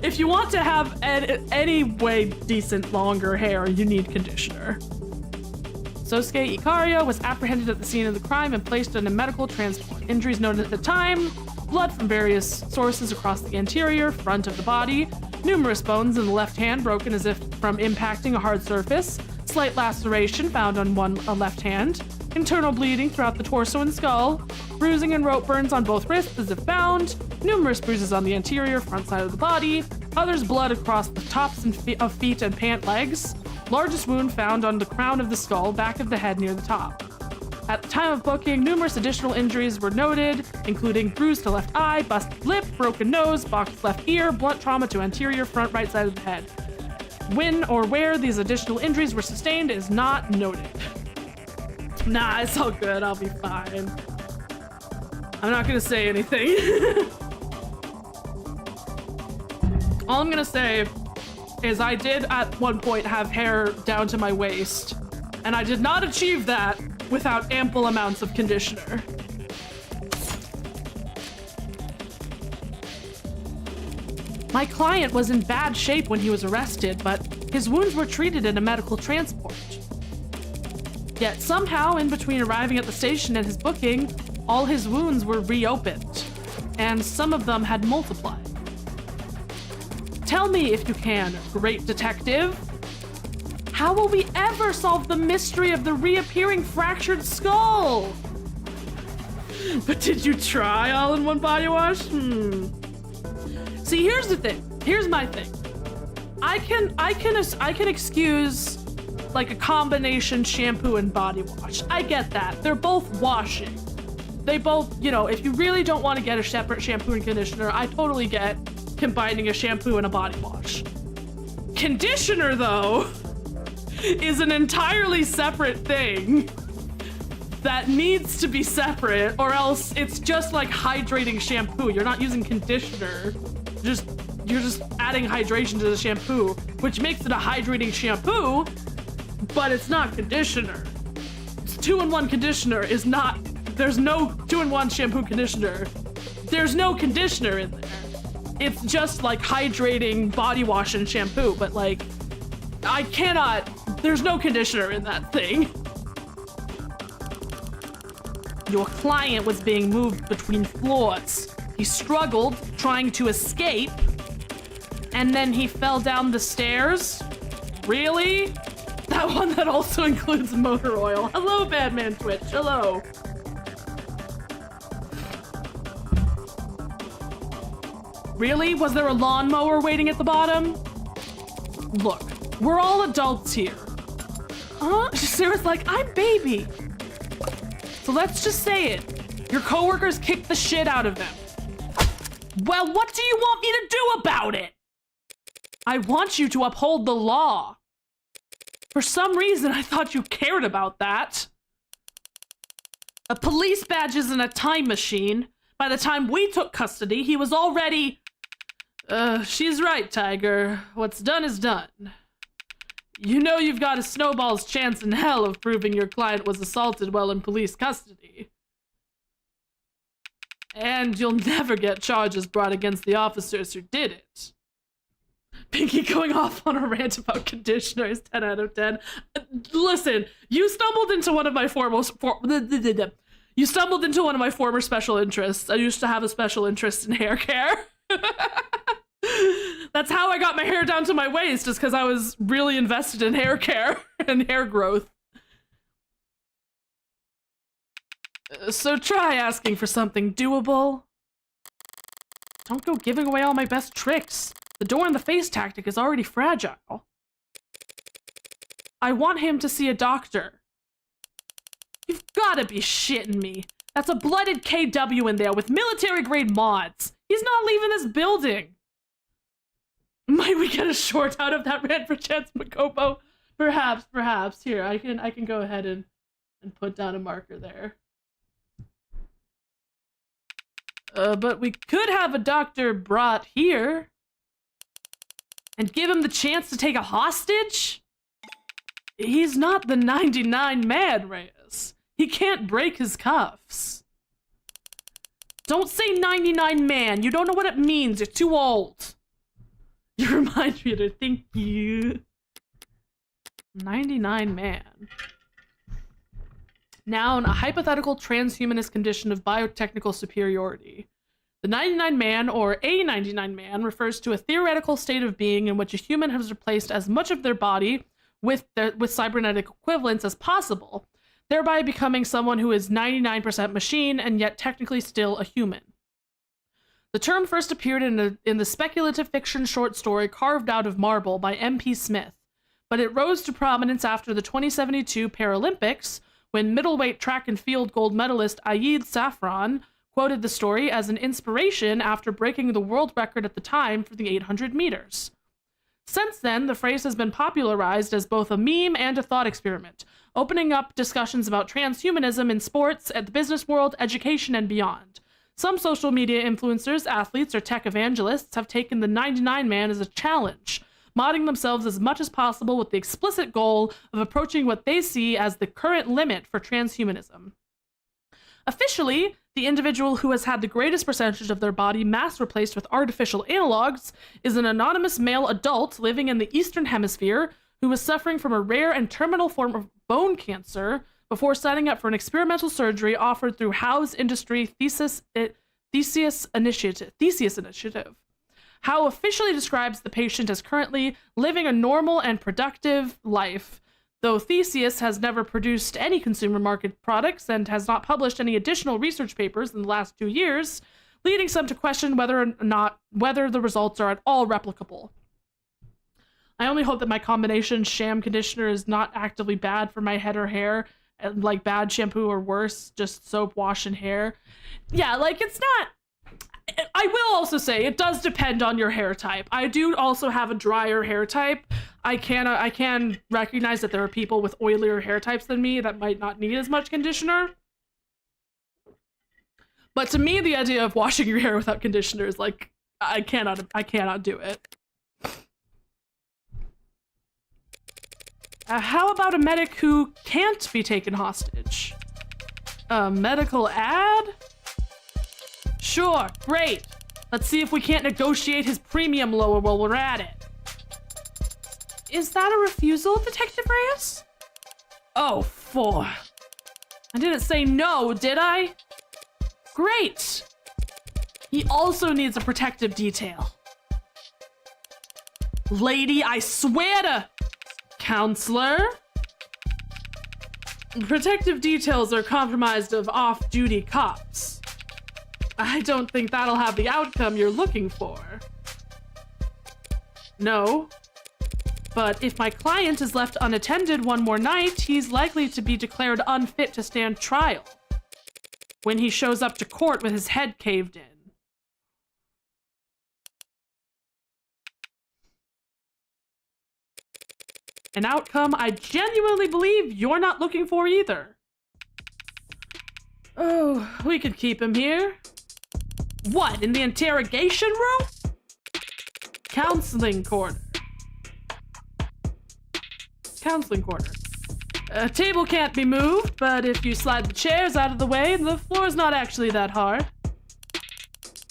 If you want to have any way decent longer hair, you need conditioner. Sosuke Ikario was apprehended at the scene of the crime and placed in a medical transport. Injuries noted at the time, blood from various sources across the anterior, front of the body, numerous bones in the left hand broken as if from impacting a hard surface, slight laceration found on one left hand, internal bleeding throughout the torso and skull, bruising and rope burns on both wrists as if found, numerous bruises on the anterior front side of the body, others blood across the tops of feet and pant legs, largest wound found on the crown of the skull, back of the head near the top. At the time of booking, numerous additional injuries were noted, including bruise to left eye, busted lip, broken nose, boxed left ear, blunt trauma to anterior front right side of the head. When or where these additional injuries were sustained is not noted. Nah, it's all good. I'll be fine. I'm not gonna say anything. All I'm gonna say is I did at one point have hair down to my waist, and I did not achieve that without ample amounts of conditioner. My client was in bad shape when he was arrested, but his wounds were treated in a medical transport. Yet somehow, in between arriving at the station and his booking, all his wounds were reopened, and some of them had multiplied. Tell me, if you can, great detective, how will we ever solve the mystery of the reappearing fractured skull? But did you try all-in-one body wash? See, here's the thing. Here's my thing. I can excuse like a combination shampoo and body wash. I get that. They're both washing. They both, if you really don't want to get a separate shampoo and conditioner, I totally get combining a shampoo and a body wash. Conditioner, though, is an entirely separate thing that needs to be separate, or else it's just like hydrating shampoo. You're not using conditioner. You're just adding hydration to the shampoo, which makes it a hydrating shampoo, but it's not conditioner. It's 2-in-1 conditioner is not, there's no 2-in-1 shampoo conditioner. There's no conditioner in there. it's just like hydrating body wash and shampoo, but like, I cannot, there's no conditioner in that thing. Your client was being moved between floors. He struggled, trying to escape, and then he fell down the stairs? Really? That one that also includes motor oil. Hello, Badman Twitch, hello. Really? Was there a lawnmower waiting at the bottom? Look, we're all adults here. Sarah's like, I'm baby. So let's just say it. Your coworkers kicked the shit out of them. Well, what do you want me to do about it? I want you to uphold the law. For some reason, I thought you cared about that. A police badge isn't a time machine. By the time we took custody, he was already... she's right, Tiger. What's done is done. You know you've got a snowball's chance in hell of proving your client was assaulted while in police custody. And you'll never get charges brought against the officers who did it. Pinky going off on a rant about conditioners, 10 out of 10. Listen, you stumbled into one of my former special interests. I used to have a special interest in hair care. That's how I got my hair down to my waist, is because I was really invested in hair care and hair growth. So try asking for something doable. Don't go giving away all my best tricks. The door in the face tactic is already fragile. I want him to see a doctor. You've gotta be shitting me. That's a blooded KW in there with military-grade mods. He's not leaving this building. Might we get a short out of that rant for Chance Makopo? Perhaps, perhaps. Here, I can go ahead and put down a marker there. But we could have a doctor brought here and give him the chance to take a hostage? He's not the 99 man, Reyes. He can't break his cuffs. Don't say 99 man. You don't know what it means. You're too old. You remind me to thank you. 99 man. Noun, a hypothetical transhumanist condition of biotechnical superiority. The 99 man, or a 99 man, refers to a theoretical state of being in which a human has replaced as much of their body with cybernetic equivalents as possible, thereby becoming someone who is 99% machine and yet technically still a human. The term first appeared in the speculative fiction short story Carved Out of Marble by M.P. Smith, but it rose to prominence after the 2072 Paralympics, when middleweight track and field gold medalist Ayid Safran quoted the story as an inspiration after breaking the world record at the time for the 800 meters. Since then, the phrase has been popularized as both a meme and a thought experiment, opening up discussions about transhumanism in sports, at the business world, education, and beyond. Some social media influencers, athletes, or tech evangelists have taken the 99 man as a challenge, modding themselves as much as possible with the explicit goal of approaching what they see as the current limit for transhumanism. Officially, the individual who has had the greatest percentage of their body mass replaced with artificial analogs is an anonymous male adult living in the Eastern Hemisphere who was suffering from a rare and terminal form of bone cancer before signing up for an experimental surgery offered through Howe's Industry Theseus Initiative. Howe officially describes the patient as currently living a normal and productive life, though Theseus has never produced any consumer market products and has not published any additional research papers in the last 2 years, leading some to question whether the results are at all replicable. I only hope that my combination sham conditioner is not actively bad for my head or hair, like bad shampoo or worse, just soap, wash, and hair. Yeah, like it's not... I will also say it does depend on your hair type. I do also have a drier hair type. I can recognize that there are people with oilier hair types than me that might not need as much conditioner. But to me, the idea of washing your hair without conditioner is like, I cannot do it. How about a medic who can't be taken hostage? A medical ad? Sure, great. Let's see if we can't negotiate his premium lower while we're at it. Is that a refusal, Detective Reyes? Oh, I didn't say no, did I? Great. He also needs a protective detail. Lady, I swear to... Counselor? Protective details are comprised of off-duty cops. I don't think that'll have the outcome you're looking for. No. But if my client is left unattended one more night, he's likely to be declared unfit to stand trial when he shows up to court with his head caved in. An outcome I genuinely believe you're not looking for either. Oh, we could keep him here. What, in the interrogation room? Counseling corner. Counseling corner. A table can't be moved, but if you slide the chairs out of the way, the floor's not actually that hard.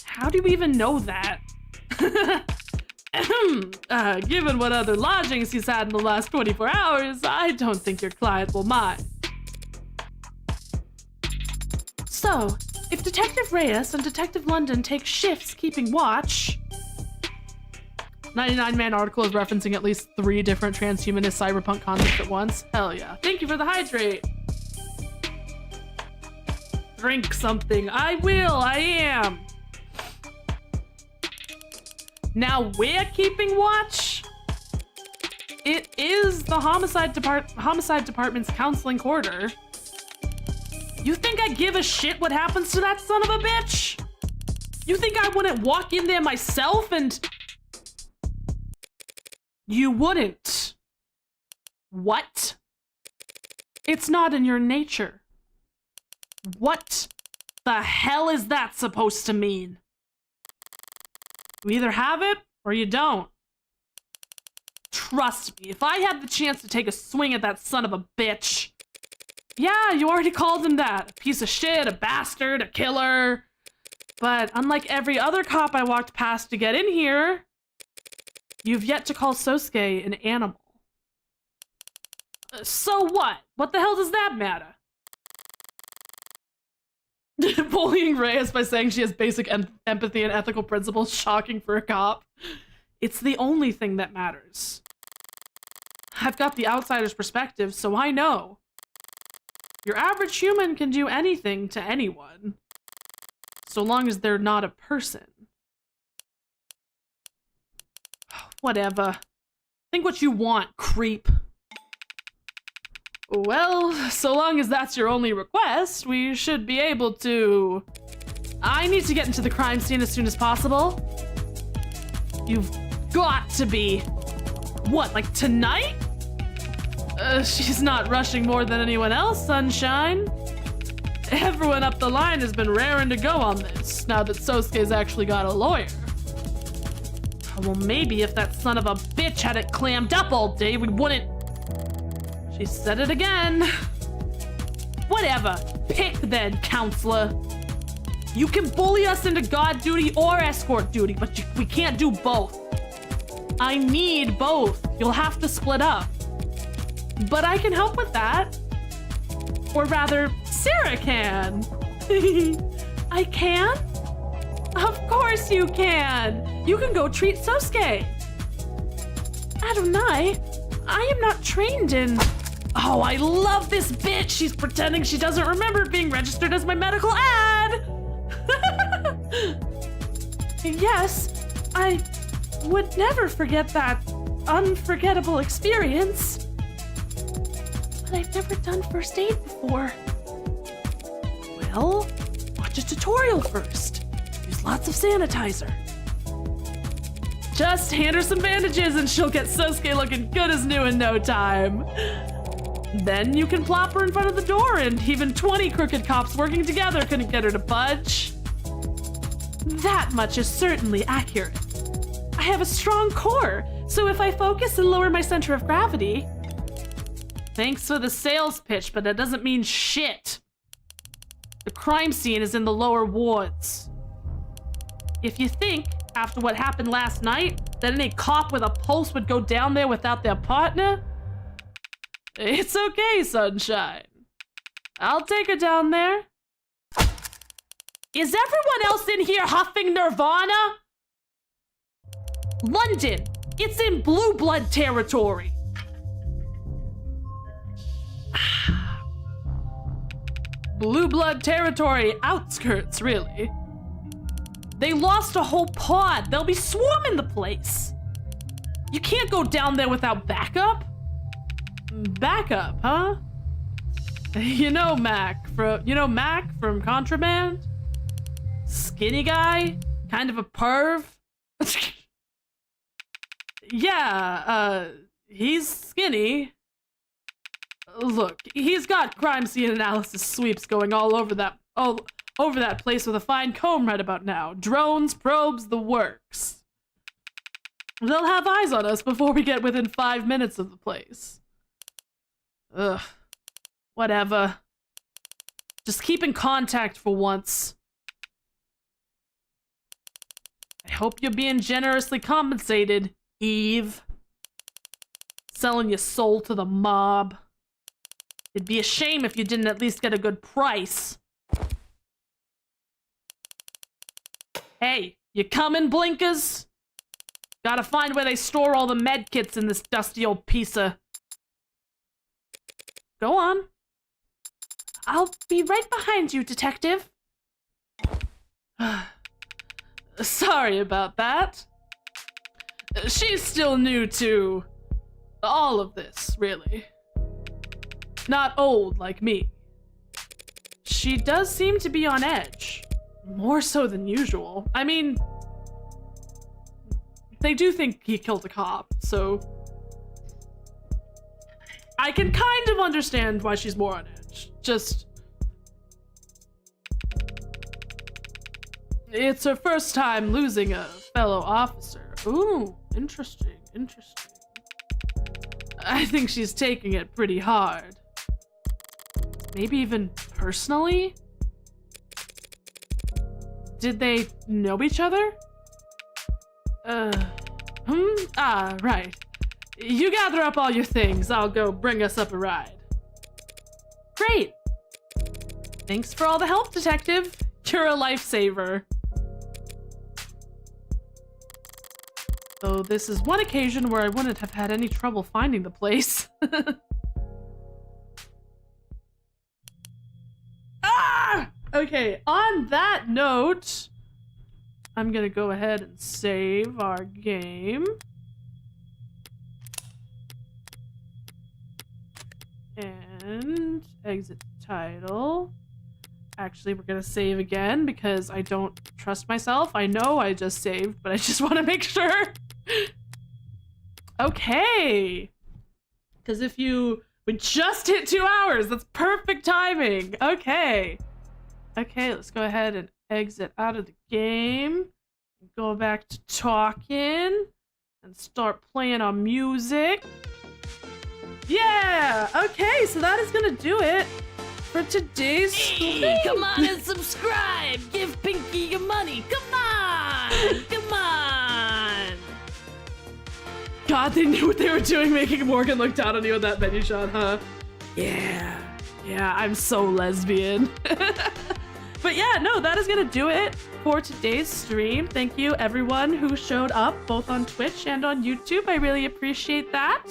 How do you even know that? Given what other lodgings he's had in the last 24 hours, I don't think your client will mind. So, if Detective Reyes and Detective London take shifts keeping watch... 99-man article is referencing at least 3 different transhumanist cyberpunk concepts at once. Hell yeah. Thank you for the hydrate. Drink something. I will. I am. Now we're keeping watch? It is the homicide department's counseling quarter. You think I give a shit what happens to that son of a bitch? You think I wouldn't walk in there myself and... You wouldn't. What? It's not in your nature. What the hell is that supposed to mean? You either have it or you don't. Trust me, if I had the chance to take a swing at that son of a bitch... Yeah, you already called him that. A piece of shit, a bastard, a killer. But unlike every other cop I walked past to get in here, you've yet to call Sosuke an animal. So what? What the hell does that matter? Bullying Reyes by saying she has basic empathy and ethical principles, shocking for a cop. It's the only thing that matters. I've got the outsider's perspective, so I know. Your average human can do anything to anyone, so long as they're not a person. Whatever. Think what you want, creep. Well, so long as that's your only request, we should be able to... I need to get into the crime scene as soon as possible. You've got to be... What, like tonight? She's not rushing more than anyone else, sunshine. Everyone up the line has been raring to go on this, now that Sosuke's actually got a lawyer. Well, maybe if that son of a bitch had it clammed up all day, we wouldn't... She said it again. Whatever. Pick then, counselor. You can bully us into guard duty or escort duty, but we can't do both. I need both. You'll have to split up. But I can help with that. Or rather, Sarah can. I can? Of course you can. You can go treat Sosuke. Adonai, I am not trained in... Oh, I love this bitch. She's pretending she doesn't remember being registered as my medical ad. Yes, I would never forget that unforgettable experience. But I've never done first aid before. Well, watch a tutorial first. Use lots of sanitizer. Just hand her some bandages and she'll get Sosuke looking good as new in no time. Then you can plop her in front of the door and even 20 crooked cops working together couldn't get her to budge. That much is certainly accurate. I have a strong core, so if I focus and lower my center of gravity... Thanks for the sales pitch, but that doesn't mean shit. The crime scene is in the lower wards. if you think, after what happened last night, that any cop with a pulse would go down there without their partner, it's okay, sunshine. I'll take her down there. Is everyone else in here huffing Nirvana? London, it's in blue blood territory. Blue blood territory outskirts, really. They lost a whole pod. They'll be swarming the place. You can't go down there without backup. Backup, huh? You know Mac from Contraband? Skinny guy? Kind of a perv? Yeah, he's skinny. Look, he's got crime scene analysis sweeps going all over that place with a fine comb right about now. Drones, probes, the works. They'll have eyes on us before we get within 5 minutes of the place. Ugh. Whatever. Just keep in contact for once. I hope you're being generously compensated, Eve. Selling your soul to the mob. It'd be a shame if you didn't at least get a good price. Hey, you coming, blinkers? Gotta find where they store all the med kits in this dusty old piece of... Go on. I'll be right behind you, detective. Sorry about that. She's still new to all of this, really. Not old like me. She does seem to be on edge. More so than usual. I mean, they do think he killed a cop, so I can kind of understand why she's more on edge. Just, it's her first time losing a fellow officer. Ooh, interesting. I think she's taking it pretty hard. Maybe even personally? Did they know each other? Ah, right. You gather up all your things. I'll go bring us up a ride. Great. Thanks for all the help, detective. You're a lifesaver. Though this is one occasion where I wouldn't have had any trouble finding the place. Ah! Okay, on that note, I'm gonna go ahead and save our game. And exit title. Actually, we're gonna save again because I don't trust myself. I know I just saved, but I just want to make sure. Okay. Because we just hit 2 hours. That's perfect timing. Okay. Okay, let's go ahead and exit out of the game. Go back to talking and start playing our music. Yeah! Okay, so that is gonna do it for today's stream. Hey, come on and subscribe! Give Pinky your money! Come on! Come on! God, they knew what they were doing, making Morgan look down on you in that menu shot, huh? Yeah, I'm so lesbian. But yeah, no, that is gonna do it for today's stream. Thank you everyone who showed up, both on Twitch and on YouTube. I really appreciate that.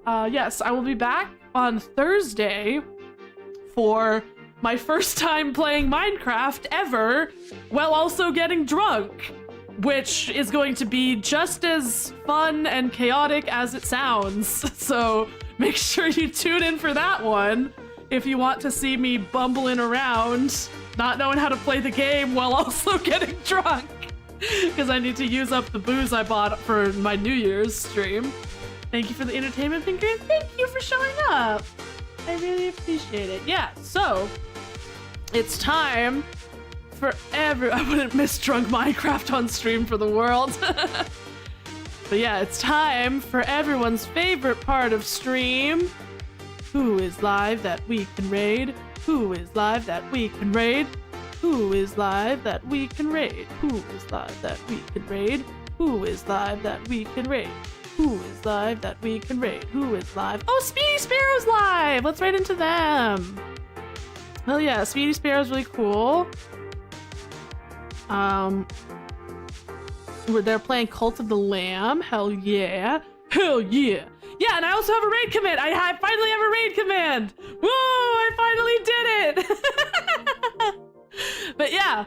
Yes, I will be back on Thursday for my first time playing Minecraft ever, while also getting drunk, which is going to be just as fun and chaotic as it sounds. So make sure you tune in for that one if you want to see me bumbling around, not knowing how to play the game while also getting drunk, because I need to use up the booze I bought for my New Year's stream. Thank you for the entertainment, Pinker, and thank you for showing up. I really appreciate it. Yeah, so it's time for I wouldn't miss drunk Minecraft on stream for the world. But yeah, it's time for everyone's favorite part of stream. Who is live that we can raid? Who is live that we can raid? Who is live that we can raid? Who is live that we can raid? Who is live that we can raid? Who is live that we can raid? Who is live? Oh, Speedy Sparrow's live! Let's raid into them. Hell yeah, Speedy Sparrow's really cool. They're playing Cult of the Lamb. Hell yeah. Hell yeah. Yeah, and I also have a raid command. I finally have a raid command. Whoa, I finally did it. But yeah,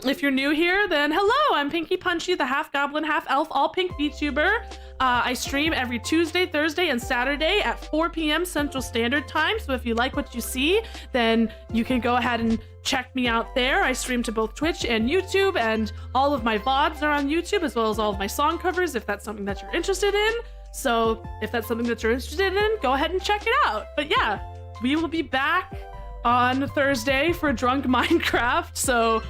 if you're new here, then hello, I'm Pinky Punchy, the half goblin, half elf, all pink VTuber. I stream every Tuesday, Thursday, and Saturday at 4 p.m. Central Standard Time. So if you like what you see, then you can go ahead and check me out there. I stream to both Twitch and YouTube, and all of my VODs are on YouTube, as well as all of my song covers, if that's something that you're interested in. So if that's something that you're interested in, go ahead and check it out. But yeah, we will be back on Thursday for Drunk Minecraft. So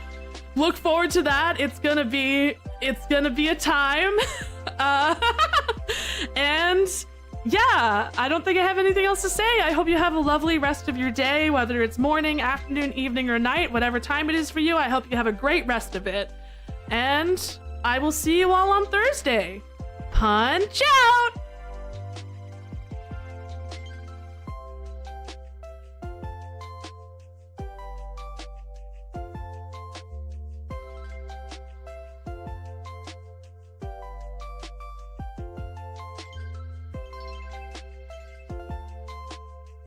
look forward to that. It's gonna be a time. And yeah, I don't think I have anything else to say. I hope you have a lovely rest of your day, whether it's morning, afternoon, evening, or night, whatever time it is for you. I hope you have a great rest of it. And I will see you all on Thursday. Punch out!